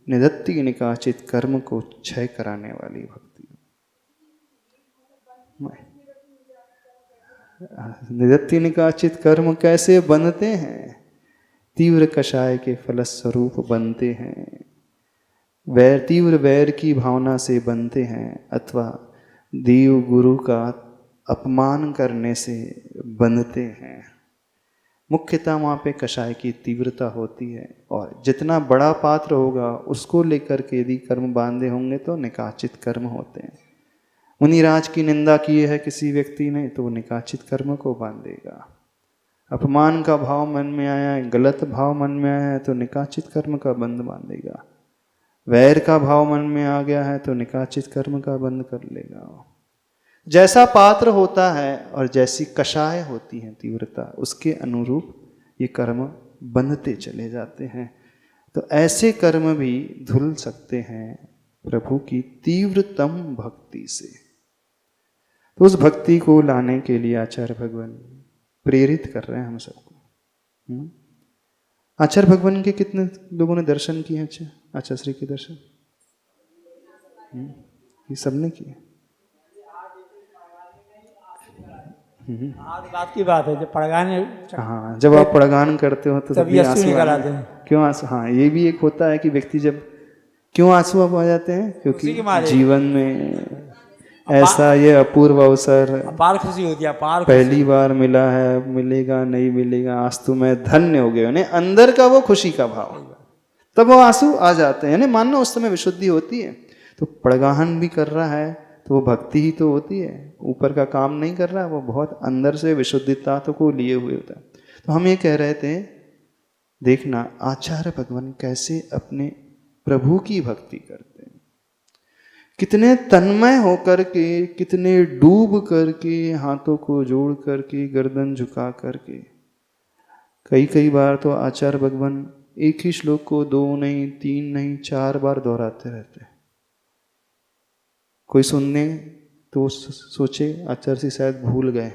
निदत्ति निकाचित कर्म को क्षय कराने वाली भक्ति। निदत्ति निकाचित कर्म कैसे बनते हैं? तीव्र कषाय के फलस्वरूप बनते हैं, तीव्र वैर की भावना से बनते हैं, अथवा देव गुरु का अपमान करने से बनते हैं। मुख्यतः वहाँ पे कषाय की तीव्रता होती है, और जितना बड़ा पात्र होगा उसको लेकर के यदि कर्म बांधे होंगे तो निकाचित कर्म होते हैं। मुनिराज की निंदा की है किसी व्यक्ति ने तो वो निकाचित कर्म को बांधेगा। अपमान का भाव मन में आया है, गलत भाव मन में आया है तो निकाचित कर्म का बंध बांधेगा। वैर का भाव मन में आ गया है तो निकाचित कर्म का बंध कर लेगा। जैसा पात्र होता है और जैसी कषाय होती है तीव्रता, उसके अनुरूप ये कर्म बंधते चले जाते हैं। तो ऐसे कर्म भी धुल सकते हैं प्रभु की तीव्रतम भक्ति से। तो उस भक्ति को लाने के लिए आचार्य भगवान प्रेरित कर रहे हैं हम सबको। आचार्य भगवान के कितने लोगों ने दर्शन किए हैं? अच्छा, आचार्य श्री के दर्शन ये सबने किए। आज बात की बात है, जब पड़गाने हाँ, जब आप पड़गान करते हो तो तभी आंसू निकल आते हैं। क्यों आंसू? हाँ, ये भी एक होता है कि व्यक्ति जब क्यों आंसू अब आ जाते हैं, खुशी क्योंकि के मारे। जीवन में ऐसा ये अपूर्व अवसर अपार खुशी होती है, अपार पहली बार मिला है, मिलेगा नहीं मिलेगा, आज तो मैं धन्य हो गया, यानी अंदर का वो खुशी का भाव, तब वो आंसू आ जाते हैं। यानी मानना उस समय विशुद्धि होती है। तो पड़गाहन भी कर रहा है तो वो भक्ति ही तो होती है, ऊपर का काम नहीं कर रहा, वो बहुत अंदर से विशुद्धता तो को लिए हुए होता है। तो हम ये कह रहे थे, देखना आचार्य भगवान कैसे अपने प्रभु की भक्ति करते हैं, कितने तन्मय होकर के, कितने डूब करके, हाथों को जोड़ करके, गर्दन झुका करके। कई बार तो आचार्य भगवान एक ही श्लोक को 2 नहीं 3 नहीं 4 बार दोहराते रहते हैं। कोई सुनने तो सोचे आचार्य जी शायद भूल गए,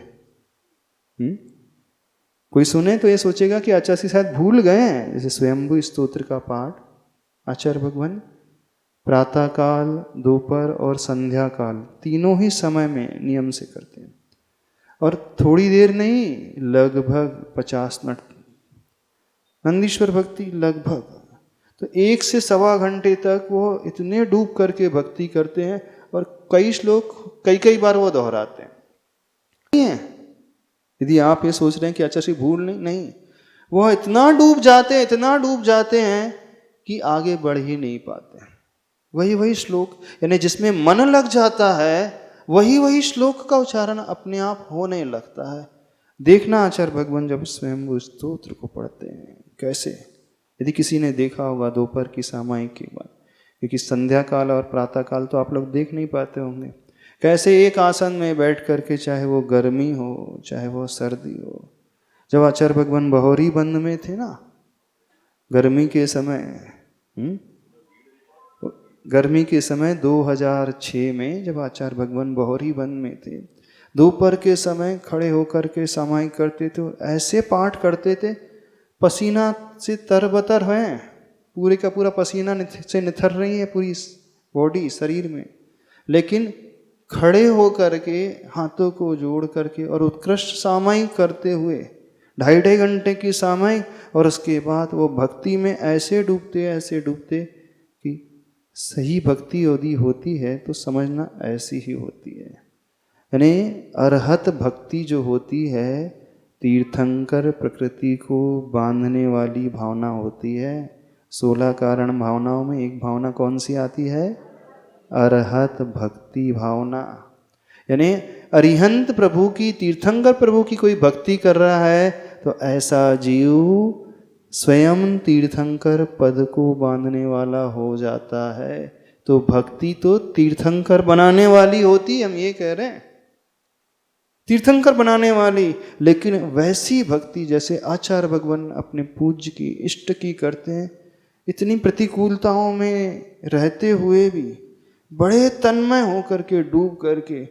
कोई सुने तो ये सोचेगा कि आचार्य जी शायद भूल गए हैं। जैसे स्वयंभू स्तोत्र का पाठ आचार्य भगवान प्रातः काल, दोपहर और संध्या काल तीनों ही समय में नियम से करते हैं, और थोड़ी देर नहीं, लगभग 50 मिनट। नंदीश्वर भक्ति लगभग तो 1 से सवा घंटे तक वो इतने डूब करके भक्ति करते हैं, और कई श्लोक कई बार वो दोहराते हैं। यदि आप ये सोच रहे हैं कि अच्छा सी भूल नहीं, वो इतना डूब जाते हैं कि आगे बढ़ ही नहीं पाते। वही श्लोक, यानी जिसमें मन लग जाता है वही श्लोक का उच्चारण अपने आप होने लगता है। देखना आचार्य भगवान जब स्वयं स्तोत्र को पढ़ते हैं कैसे, यदि किसी ने देखा होगा दोपहर की सामायिक के बाद, क्योंकि संध्या काल और प्रातः काल तो आप लोग देख नहीं पाते होंगे, कैसे एक आसन में बैठ करके, चाहे वो गर्मी हो चाहे वो सर्दी हो। जब आचार्य भगवान बहोरी बंद में थे ना, गर्मी के समय 2006 में जब आचार्य भगवान बहोरी बंद में थे, दोपहर के समय खड़े होकर के सामायिक करते थे, ऐसे पाठ करते थे, पसीना से तरबतर हैं, पूरे का पूरा पसीना से निथर रही है पूरी बॉडी शरीर में, लेकिन खड़े होकर के हाथों को जोड़ करके और उत्कृष्ट सामायिक करते हुए 2.5 घंटे की सामायिक, और उसके बाद वो भक्ति में ऐसे डूबते कि सही भक्ति यदि होती है तो समझना ऐसी ही होती है। यानी अरहत भक्ति जो होती है, तीर्थंकर प्रकृति को बांधने वाली भावना होती है। 16 कारण भावनाओं में एक भावना कौन सी आती है? अरहत भक्ति भावना। यानी अरिहंत प्रभु की, तीर्थंकर प्रभु की कोई भक्ति कर रहा है तो ऐसा जीव स्वयं तीर्थंकर पद को बांधने वाला हो जाता है। तो भक्ति तो तीर्थंकर बनाने वाली होती, हम ये कह रहे हैं, तीर्थंकर बनाने वाली। लेकिन वैसी भक्ति जैसे आचार्य भगवान अपने पूज्य की, इष्ट की करते हैं, इतनी प्रतिकूलताओं में रहते हुए भी बड़े तन्मय होकर के, डूब करके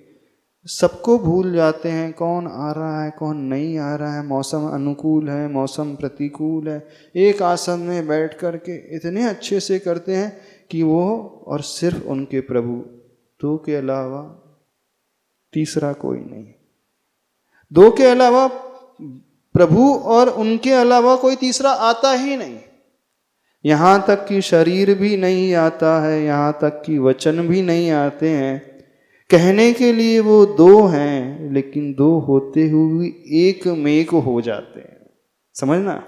सबको भूल जाते हैं, कौन आ रहा है कौन नहीं आ रहा है, मौसम अनुकूल है मौसम प्रतिकूल है, एक आसन में बैठ करके इतने अच्छे से करते हैं कि वो और सिर्फ उनके प्रभु, दो के अलावा तीसरा कोई नहीं, दो के अलावा प्रभु और उनके अलावा कोई तीसरा आता ही नहीं। यहाँ तक कि शरीर भी नहीं आता है, यहाँ तक कि वचन भी नहीं आते हैं। कहने के लिए वो दो हैं, लेकिन दो होते हुए एक में एक हो जाते हैं। समझना,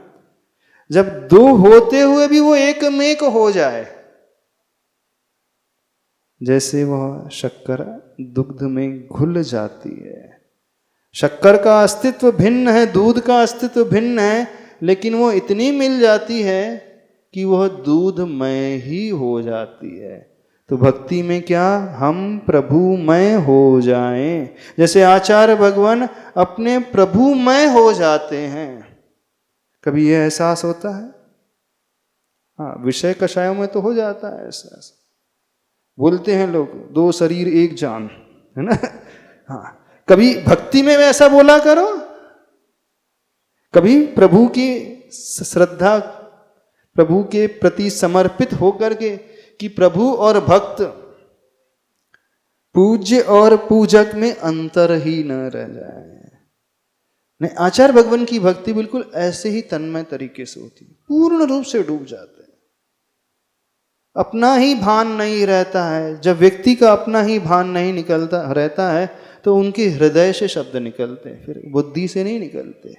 जब दो होते हुए भी वो एक में एक हो जाए, जैसे वह शक्कर दुग्ध में घुल जाती है। शक्कर का अस्तित्व भिन्न है, दूध का अस्तित्व भिन्न है, लेकिन वो इतनी मिल जाती है कि वह दूधमय ही हो जाती है। तो भक्ति में क्या, हम प्रभुमय हो जाएं, जैसे आचार्य भगवान अपने प्रभुमय हो जाते हैं। कभी यह एहसास होता है? हाँ, विषय कषायों में तो हो जाता है ऐसा। बोलते हैं लोग, दो शरीर एक जान, है ना। हाँ, कभी भक्ति में ऐसा बोला करो, कभी प्रभु की श्रद्धा, प्रभु के प्रति समर्पित होकर के, कि प्रभु और भक्त, पूज्य और पूजक में अंतर ही न रह जाए। नहीं, आचार्य भगवान की भक्ति बिल्कुल ऐसे ही तन्मय तरीके से होती है, पूर्ण रूप से डूब जाते हैं, अपना ही भान नहीं रहता है। जब व्यक्ति का अपना ही भान नहीं निकलता रहता है तो उनके हृदय से शब्द निकलते हैं, फिर बुद्धि से नहीं निकलते।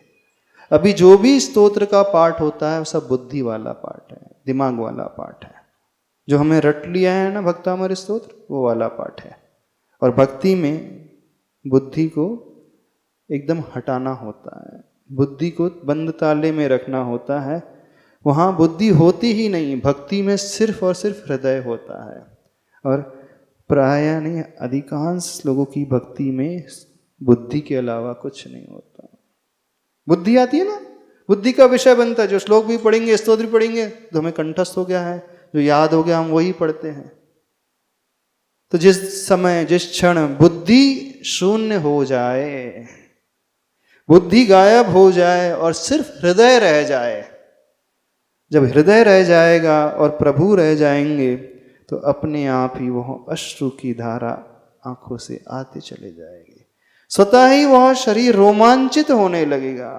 अभी जो भी स्तोत्र का पाठ होता है वो सब बुद्धि वाला पाठ है, दिमाग वाला पाठ है। जो हमें रट लिया है ना भक्तामृत स्तोत्र, वो वाला पाठ है। और भक्ति में बुद्धि को एकदम हटाना होता है, बुद्धि को बंद ताले में रखना होता है। वहाँ बुद्धि होती ही नहीं, भक्ति में सिर्फ और सिर्फ हृदय होता है। और प्राय नहीं, अधिकांश लोगों की भक्ति में बुद्धि के अलावा कुछ नहीं होता। बुद्धि आती है ना, बुद्धि का विषय बनता है। जो श्लोक भी पढ़ेंगे, स्तोत्र भी पढ़ेंगे, तो हमें कंठस्थ हो गया है, जो याद हो गया हम वही पढ़ते हैं। तो जिस समय जिस क्षण बुद्धि शून्य हो जाए, बुद्धि गायब हो जाए और सिर्फ हृदय रह जाए, जब हृदय रह जाएगा और प्रभु रह जाएंगे तो अपने आप ही वह अश्रु की धारा आंखों से आते चले जाएगी। स्वतः ही वह शरीर रोमांचित होने लगेगा,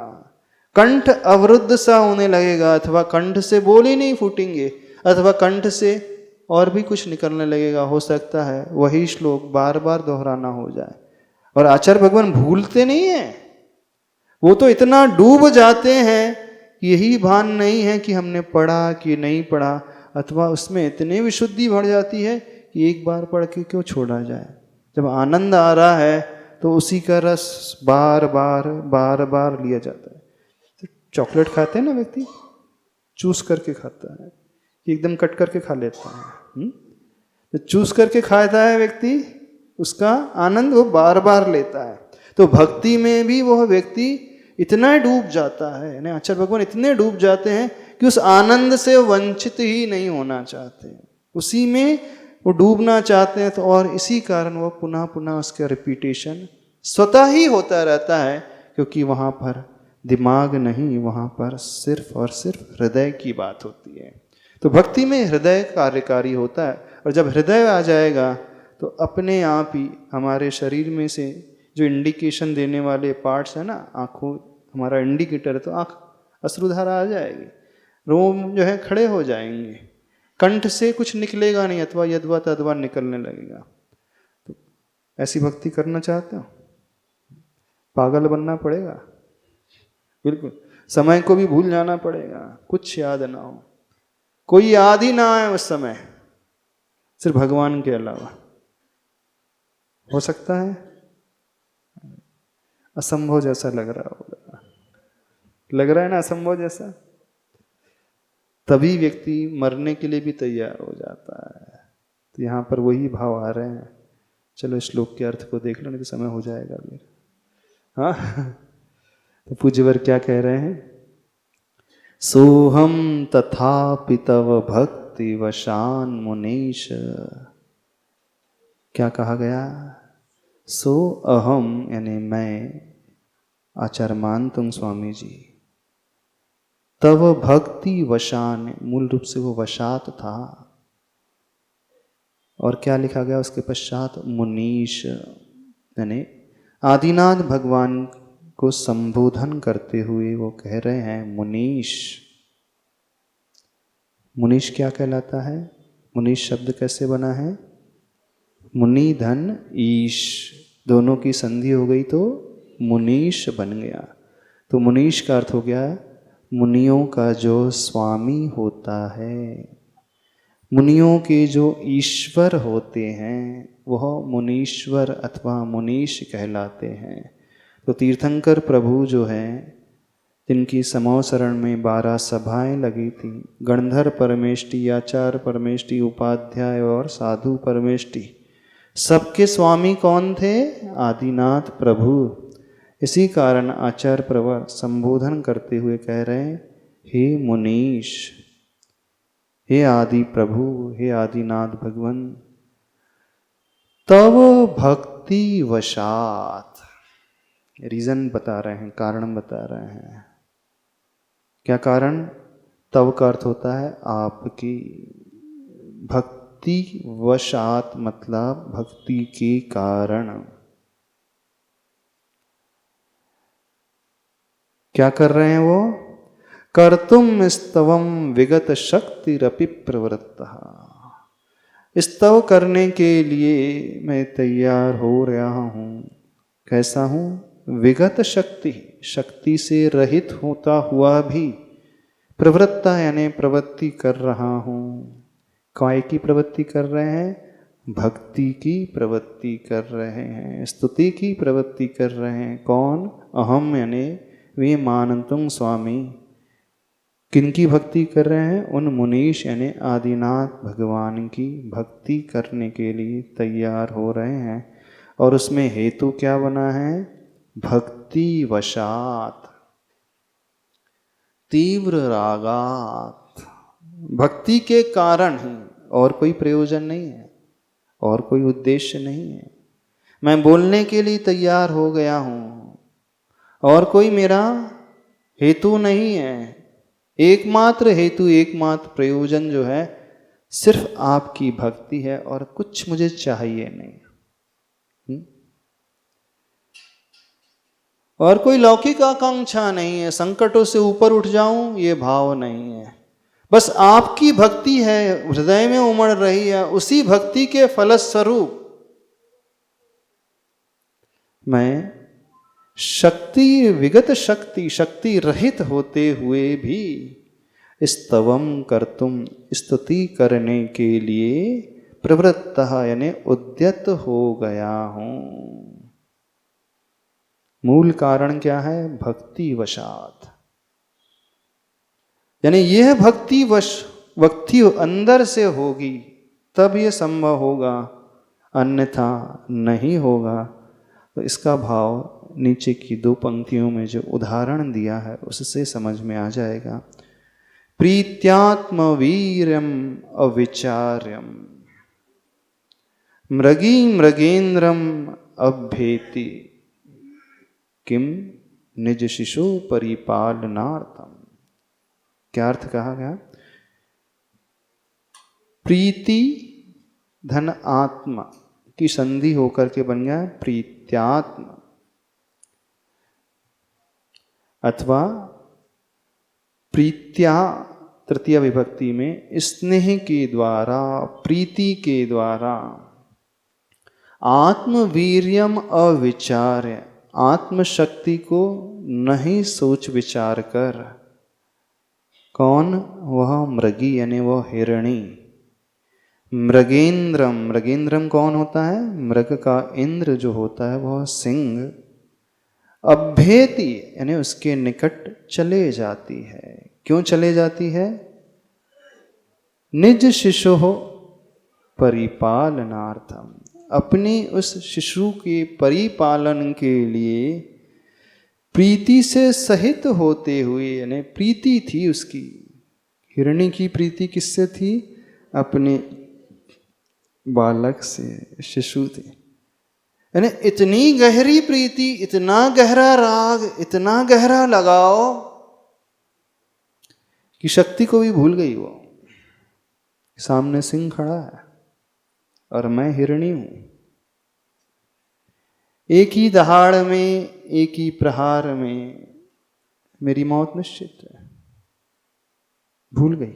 कंठ अवरुद्ध सा होने लगेगा, अथवा कंठ से बोल ही नहीं फूटेंगे, अथवा कंठ से और भी कुछ निकलने लगेगा। हो सकता है वही श्लोक बार बार दोहराना हो जाए। और आचार्य भगवान भूलते नहीं है, वो तो इतना डूब जाते हैं, यही भान नहीं है कि हमने पढ़ा कि नहीं पढ़ा, अथवा उसमें इतनी विशुद्धि बढ़ जाती है कि एक बार पढ़ के क्यों छोड़ा जाए। जब आनंद आ रहा है तो उसी का रस बार बार बार बार लिया जाता है। तो चॉकलेट खाते हैं ना व्यक्ति, चूस करके खाता है, एकदम कट करके खा लेता है। तो चूस करके खाता है व्यक्ति, उसका आनंद वो बार बार लेता है। तो भक्ति में भी वह व्यक्ति इतना डूब जाता है, यानी आचार्य भगवान इतने डूब जाते हैं कि उस आनंद से वंचित ही नहीं होना चाहते, उसी में वो डूबना चाहते हैं। तो और इसी कारण वो पुनः पुनः उसका रिपीटेशन स्वतः ही होता रहता है, क्योंकि वहाँ पर दिमाग नहीं, वहाँ पर सिर्फ और सिर्फ हृदय की बात होती है। तो भक्ति में हृदय कार्यकारी होता है, और जब हृदय आ जाएगा तो अपने आप ही हमारे शरीर में से जो इंडिकेशन देने वाले पार्ट्स हैं ना, आँखों हमारा इंडिकेटर है, तो आँख अश्रुधारा आ जाएगी, रोम जो है खड़े हो जाएंगे, कंठ से कुछ निकलेगा नहीं, अथवा यद्वा तद्वा निकलने लगेगा। तो ऐसी भक्ति करना चाहते हो, पागल बनना पड़ेगा, बिल्कुल समय को भी भूल जाना पड़ेगा, कुछ याद ना हो, कोई याद ही ना आए उस समय, सिर्फ भगवान के अलावा। हो सकता है असंभव जैसा लग रहा होगा, लग रहा है ना असंभव जैसा, तभी व्यक्ति मरने के लिए भी तैयार हो जाता है। तो यहाँ पर वही भाव आ रहे हैं। चलो श्लोक के अर्थ को देख लो, नहीं तो समय हो जाएगा फिर। हाँ, तो पूज्यवर क्या कह रहे हैं? सोहम तथापि तव भक्ति वशान मुनीश। क्या कहा गया? सो अहम यानी मैं, आचार्य मानतुंग स्वामी जी, तव भक्ति वशान, मूल रूप से वो वशात था। और क्या लिखा गया उसके पश्चात? मुनीश, यानी आदिनाथ भगवान को संबोधन करते हुए वो कह रहे हैं मुनीश। मुनीश क्या कहलाता है? मुनीश शब्द कैसे बना है? मुनि धन ईश, दोनों की संधि हो गई तो मुनीश बन गया। तो मुनीश का अर्थ हो गया मुनियों का जो स्वामी होता है, मुनियों के जो ईश्वर होते हैं वह मुनीश्वर अथवा मुनीश कहलाते हैं। तो तीर्थंकर प्रभु जो हैं, जिनकी समो शरण में 12 सभाएं लगी थी, गणधर परमेष्टि, आचार्य परमेष्टि, उपाध्याय और साधु परमेष्टि, सबके स्वामी कौन थे? आदिनाथ प्रभु। इसी कारण आचार्य प्रवर संबोधन करते हुए कह रहे हैं, हे मुनीश, हे आदि प्रभु, हे आदिनाथ भगवान, तव भक्ति वशात। रीजन बता रहे हैं, कारण बता रहे हैं। क्या कारण? तव का अर्थ होता है आपकी, भक्ति वशात मतलब भक्ति के कारण। क्या कर रहे हैं वो? कर्तुम स्तवम विगत शक्तिरपि प्रवृत्तः। स्तव करने के लिए मैं तैयार हो रहा हूँ। कैसा हूँ? विगत शक्ति, शक्ति से रहित होता हुआ भी प्रवृत्ता यानी प्रवृत्ति कर रहा हूँ। काय की प्रवृत्ति कर रहे हैं? भक्ति की प्रवृत्ति कर रहे हैं, स्तुति की प्रवृत्ति कर रहे हैं। कौन? अहम यानी वे मानंतुम स्वामी। किनकी भक्ति कर रहे हैं? उन मुनीश यानी आदिनाथ भगवान की भक्ति करने के लिए तैयार हो रहे हैं। और उसमें हेतु क्या बना है? भक्ति वशात तीव्र रागात, भक्ति के कारण ही, और कोई प्रयोजन नहीं है, और कोई उद्देश्य नहीं है। मैं बोलने के लिए तैयार हो गया हूँ और कोई मेरा हेतु नहीं है। एकमात्र हेतु, एकमात्र प्रयोजन जो है सिर्फ आपकी भक्ति है और कुछ मुझे चाहिए नहीं। और कोई लौकिक आकांक्षा नहीं है, संकटों से ऊपर उठ जाऊं ये भाव नहीं है। बस आपकी भक्ति है, हृदय में उमड़ रही है, उसी भक्ति के फलस्वरूप मैं शक्ति विगत शक्ति, शक्ति रहित होते हुए भी स्तवम कर्तुम, स्तुति करने के लिए प्रवृत्तः यानी उद्यत हो गया हूं। मूल कारण क्या है? भक्ति वशात, यानी यह भक्ति वश भक्ति अंदर से होगी तब यह संभव होगा, अन्यथा नहीं होगा। तो इसका भाव नीचे की 2 पंक्तियों में जो उदाहरण दिया है उससे समझ में आ जाएगा। प्रीत्यात्म वीर्यम अविचार्यम मृगी मृगेन्द्रम अभ्येति किम निज शिशु परिपालनार्थम। क्या अर्थ कहा गया? प्रीति धन आत्मा की संधि होकर के बन गया प्रीत्यात्म, अथवा प्रीत्या तृतीय विभक्ति में स्नेह के द्वारा, प्रीति के द्वारा। आत्मवीर्यम अविचार्य, आत्मशक्ति को नहीं सोच विचार कर। कौन? वह मृगी यानी वह हिरणी। मृगेंद्रम, मृगेंद्रम कौन होता है? मृग का इंद्र जो होता है वह सिंह। अभ्येति यानी उसके निकट चले जाती है। क्यों चले जाती है? निज शिशु परिपालनार्थम, अपनी उस शिशु के परिपालन के लिए प्रीति से सहित होते हुए, यानी प्रीति थी उसकी। हिरणी की प्रीति किससे थी? अपने बालक से, शिशु थे। यानी इतनी गहरी प्रीति, इतना गहरा राग, इतना गहरा लगाव कि शक्ति को भी भूल गई। वो सामने सिंह खड़ा है और मैं हिरणी हूं। एक ही दहाड़ में, एक ही प्रहार में मेरी मौत निश्चित है। भूल गई,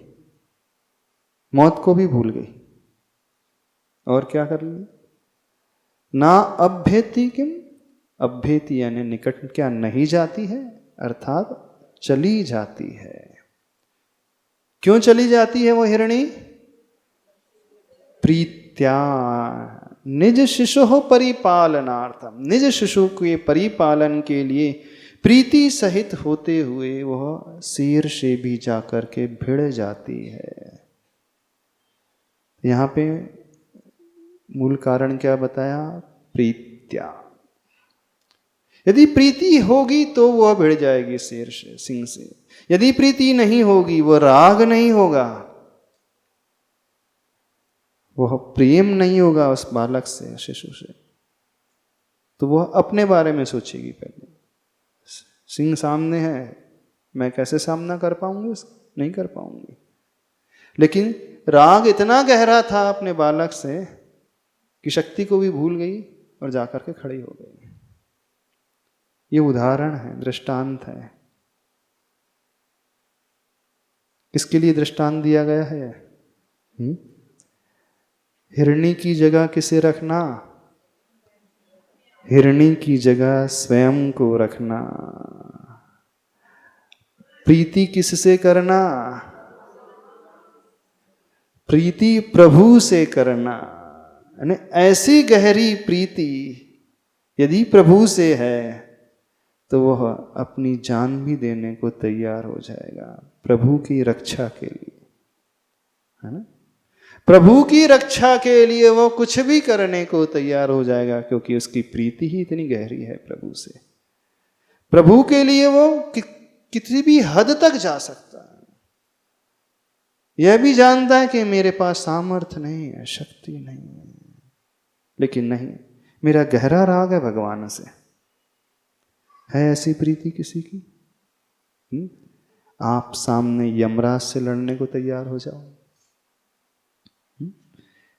मौत को भी भूल गई। और क्या कर ली? ना अभ्येति किम, अभ्येति यानी निकट क्या नहीं जाती है, अर्थात चली जाती है। क्यों चली जाती है वो हिरणी? प्रीत्या निज शिशु परिपालनार्थम, निज शिशु के परिपालन के लिए प्रीति सहित होते हुए वह शेर से भी जाकर के भिड़ जाती है। यहाँ पे मूल कारण क्या बताया? प्रीत्या। यदि प्रीति होगी तो वह भिड़ जाएगी शेर से, सिंह से। यदि प्रीति नहीं होगी, वह राग नहीं होगा, वह प्रेम नहीं होगा उस बालक से, शिशु से, तो वह अपने बारे में सोचेगी पहले। सिंह सामने है, मैं कैसे सामना कर पाऊंगी उसका? नहीं कर पाऊंगी। लेकिन राग इतना गहरा था अपने बालक से कि शक्ति को भी भूल गई और जाकर के खड़ी हो गई। ये उदाहरण है, दृष्टांत है। किसके लिए दृष्टांत दिया गया है? हिरणी की जगह किसे रखना? हिरणी की जगह स्वयं को रखना। प्रीति किससे करना? प्रीति प्रभु से करना। यानी ऐसी गहरी प्रीति यदि प्रभु से है तो वह अपनी जान भी देने को तैयार हो जाएगा प्रभु की रक्षा के लिए, है ना? प्रभु की रक्षा के लिए वो कुछ भी करने को तैयार हो जाएगा, क्योंकि उसकी प्रीति ही इतनी गहरी है प्रभु से। प्रभु के लिए वो कितनी भी हद तक जा सकता है। यह भी जानता है कि मेरे पास सामर्थ्य नहीं है, शक्ति नहीं है, लेकिन नहीं, मेरा गहरा राग है भगवान से। है ऐसी प्रीति किसी की? आप सामने यमराज से लड़ने को तैयार हो जाओ।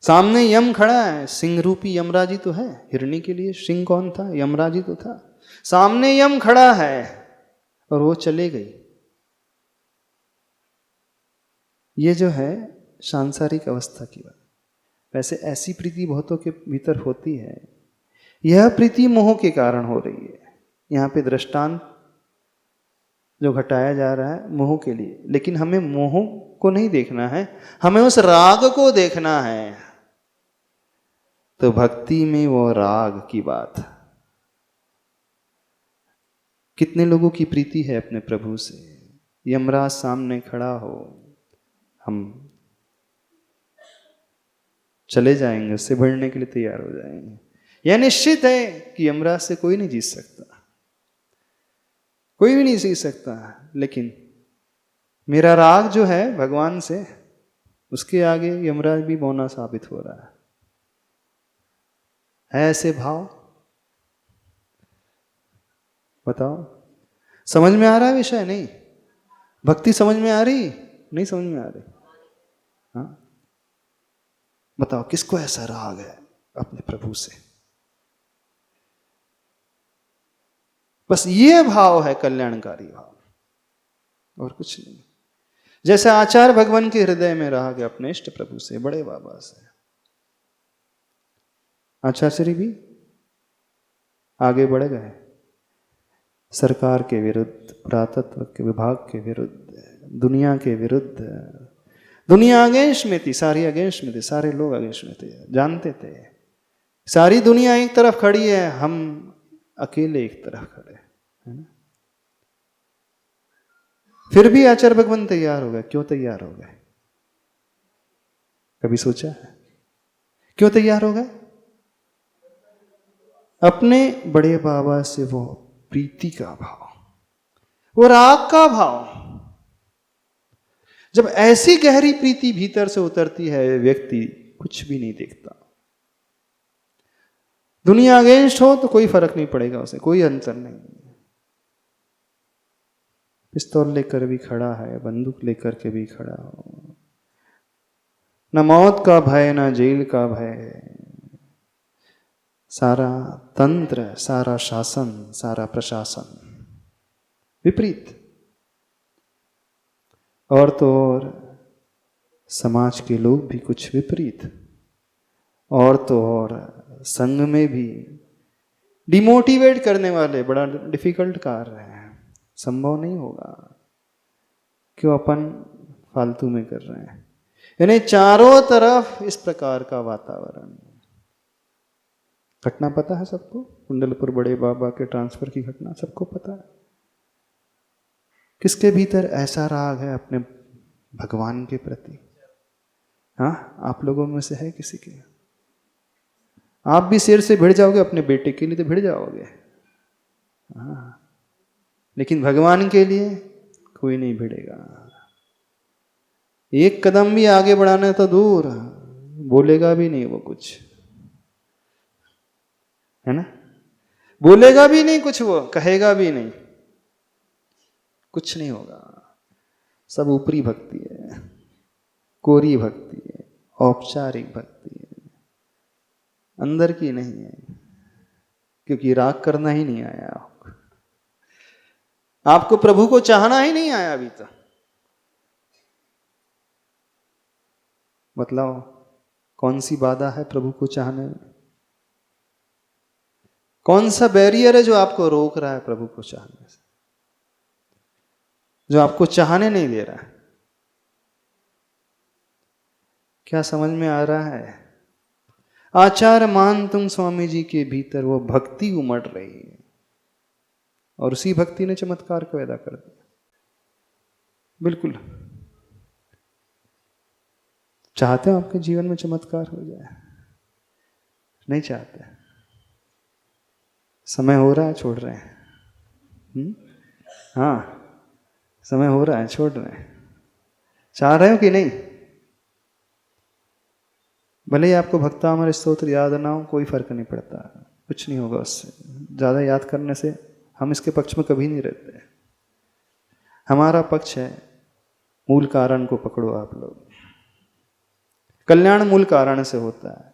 सामने यम खड़ा है, सिंह रूपी यमराज ही तो है। हिरणी के लिए सिंह कौन था? यमराज ही तो था। सामने यम खड़ा है और वो चले गई। ये जो है सांसारिक अवस्था की बात। वैसे ऐसी प्रीति बहुतों के भीतर होती है। यह प्रीति मोह के कारण हो रही है। यहाँ पे दृष्टांत जो घटाया जा रहा है मोह के लिए, लेकिन हमें मोह को नहीं देखना है, हमें उस राग को देखना है। तो भक्ति में वो राग की बात। कितने लोगों की प्रीति है अपने प्रभु से? यमराज सामने खड़ा हो, हम चले जाएंगे, उससे भिड़ने के लिए तैयार हो जाएंगे। यह निश्चित है कि यमराज से कोई नहीं जीत सकता, कोई भी नहीं जीत सकता। लेकिन मेरा राग जो है भगवान से, उसके आगे यमराज भी बौना साबित हो रहा है ऐसे भाव? बताओ, समझ में आ रहा है विषय? नहीं। भक्ति समझ में आ रही? नहीं समझ में आ रही। हाँ, बताओ किसको ऐसा राग है अपने प्रभु से? बस ये भाव है कल्याणकारी भाव, और कुछ नहीं। जैसे आचार्य भगवान के हृदय में राग है अपने इष्ट प्रभु से, बड़े बाबा से। आचार्य श्री भी आगे बढ़ गए, सरकार के विरुद्ध, पुरातत्व के विभाग के विरुद्ध, दुनिया के विरुद्ध। दुनिया अगेंस्ट में थी, सारी अगेंस्ट में थी, सारे लोग अगेंस्ट में थे, जानते थे। सारी दुनिया एक तरफ खड़ी है, हम अकेले एक तरफ खड़े, है ना? फिर भी आचार्य भगवान तैयार हो गए। क्यों तैयार हो गए? कभी सोचा है क्यों तैयार हो गए? अपने बड़े बाबा से वो प्रीति का भाव, वो राग का भाव। जब ऐसी गहरी प्रीति भीतर से उतरती है, व्यक्ति कुछ भी नहीं देखता। दुनिया अगेंस्ट हो तो कोई फर्क नहीं पड़ेगा उसे, कोई अंतर नहीं। पिस्तौल लेकर भी खड़ा है, बंदूक लेकर के भी खड़ा हो, न मौत का भय न जेल का भय। सारा तंत्र, सारा शासन, सारा प्रशासन विपरीत। और तो और समाज के लोग भी कुछ विपरीत। और तो और संघ में भी डिमोटिवेट करने वाले। बड़ा डिफिकल्ट कार्य है, संभव नहीं होगा। क्यों अपन फालतू में कर रहे हैं? यानी चारों तरफ इस प्रकार का वातावरण। घटना पता है सबको? कुंडलपुर बड़े बाबा के ट्रांसफर की घटना सबको पता है। किसके भीतर ऐसा राग है अपने भगवान के प्रति? हाँ, आप लोगों में से है किसी के? आप भी सिर से भिड़ जाओगे अपने बेटे के लिए, तो भिड़ जाओगे। हाँ, लेकिन भगवान के लिए कोई नहीं भिड़ेगा। एक कदम भी आगे बढ़ाना तो दूर, बोलेगा भी नहीं वो कुछ, है ना? बोलेगा भी नहीं कुछ, वो कहेगा भी नहीं, कुछ नहीं होगा। सब ऊपरी भक्ति है, कोरी भक्ति है, औपचारिक भक्ति है, अंदर की नहीं है। क्योंकि राग करना ही नहीं आया आपको प्रभु को चाहना ही नहीं आया अभी तक। बतलाओ कौन सी बाधा है प्रभु को चाहने में? कौन सा बैरियर है जो आपको रोक रहा है प्रभु को चाहने से, जो आपको चाहने नहीं दे रहा है? क्या समझ में आ रहा है? आचार मान तुम स्वामी जी के भीतर वो भक्ति उमड़ रही है और उसी भक्ति ने चमत्कार को पैदा कर दिया। बिल्कुल चाहते हो आपके जीवन में चमत्कार हो जाए? नहीं चाहते? समय हो रहा है, छोड़ रहे हैं? हाँ, समय हो रहा है, छोड़ रहे हैं। चाह रहे हो कि नहीं? भले ही आपको भक्तामृत स्तोत्र याद ना हो, कोई फर्क नहीं पड़ता, कुछ नहीं होगा उससे। ज़्यादा याद करने से हम इसके पक्ष में कभी नहीं रहते। हमारा पक्ष है मूल कारण को पकड़ो आप लोग। कल्याण मूल कारण से होता है,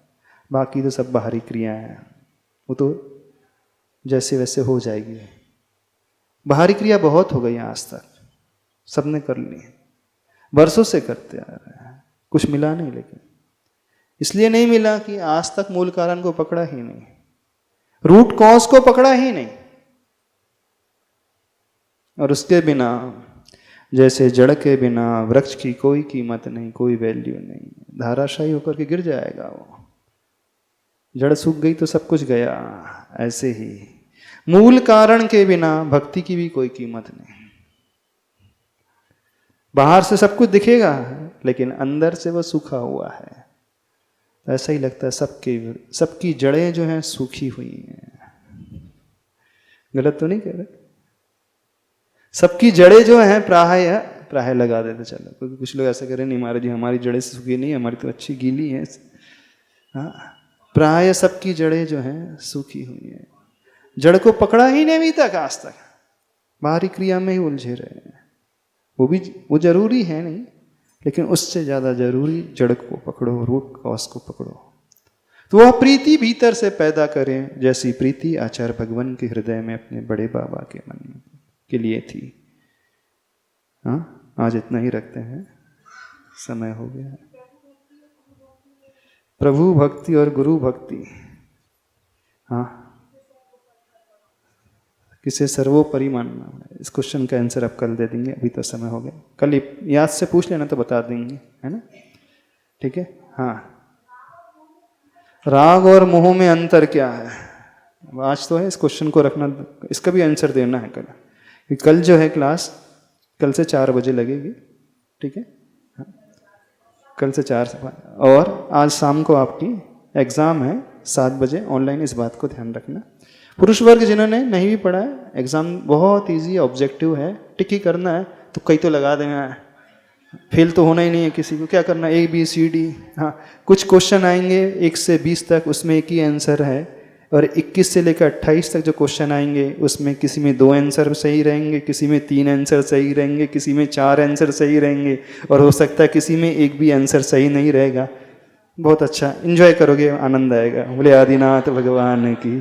बाकी तो सब बाहरी क्रियाएं हैं, वो तो जैसे वैसे हो जाएगी। बाहरी क्रिया बहुत हो गई आज तक, सबने कर ली, बरसों से करते आ रहे हैं, कुछ मिला नहीं। लेकिन इसलिए नहीं मिला कि आज तक मूल कारण को पकड़ा ही नहीं, रूट कॉज को पकड़ा ही नहीं। और उसके बिना, जैसे जड़ के बिना वृक्ष की कोई कीमत नहीं, कोई वैल्यू नहीं, धाराशायी होकर के गिर जाएगा वो। जड़ सूख गई तो सब कुछ गया। ऐसे ही मूल कारण के बिना भक्ति की भी कोई कीमत नहीं। बाहर से सब कुछ दिखेगा लेकिन अंदर से वो सूखा हुआ है। ऐसा ही लगता है सबकी जड़ें जो हैं सूखी हुई हैं। गलत तो नहीं कह रहे? सबकी जड़ें जो हैं प्राय लगा देते चलो, क्योंकि कुछ लोग ऐसा करें, नहीं महाराज जी हमारी जड़ें सूखी नहीं, हमारी तो अच्छी गीली है। हाँ, प्राय सबकी जड़ें जो हैं सूखी हुई हैं। जड़ को पकड़ा ही नहीं अभी तक, आज तक बाहरी क्रिया में ही उलझे रहे हैं। वो जरूरी है नहीं, लेकिन उससे ज्यादा जरूरी जड़ को पकड़ो, रूट कॉज को पकड़ो। तो वह प्रीति भीतर से पैदा करें, जैसी प्रीति आचार्य भगवान के हृदय में अपने बड़े बाबा के मन के लिए थी। हाँ, आज इतना ही रखते हैं, समय हो गया है। प्रभु भक्ति और गुरु भक्ति, हाँ, किसे सर्वोपरि मानना है? इस क्वेश्चन का आंसर आप कल दे देंगे, अभी तो समय हो गया। कल याद से पूछ लेना तो बता देंगे, है ना? ठीक है। हाँ, राग और मोह में अंतर क्या है? आज तो है, इस क्वेश्चन को रखना, इसका भी आंसर देना है कल। कल जो है क्लास, कल से 4 बजे लगेगी, ठीक है? हाँ, कल से 4 से, और आज शाम को आपकी एग्ज़ाम है 7 बजे ऑनलाइन, इस बात को ध्यान रखना। पुरुष वर्ग जिन्होंने नहीं भी पढ़ा है, एग्ज़ाम बहुत इजी ऑब्जेक्टिव है, टिक ही करना है, तो कई तो लगा देना है, फेल तो होना ही नहीं है किसी को। क्या करना है? ABCD। हाँ, कुछ क्वेश्चन आएंगे 1 से 20 तक, उसमें एक ही आंसर है, और 21 से लेकर 28 तक जो क्वेश्चन आएंगे उसमें किसी में 2 आंसर सही रहेंगे, किसी में 3 आंसर सही रहेंगे, किसी में 4 आंसर सही रहेंगे, और हो सकता है किसी में एक भी आंसर सही नहीं रहेगा। बहुत अच्छा एंजॉय करोगे, आनंद आएगा। बोले आदिनाथ भगवान की।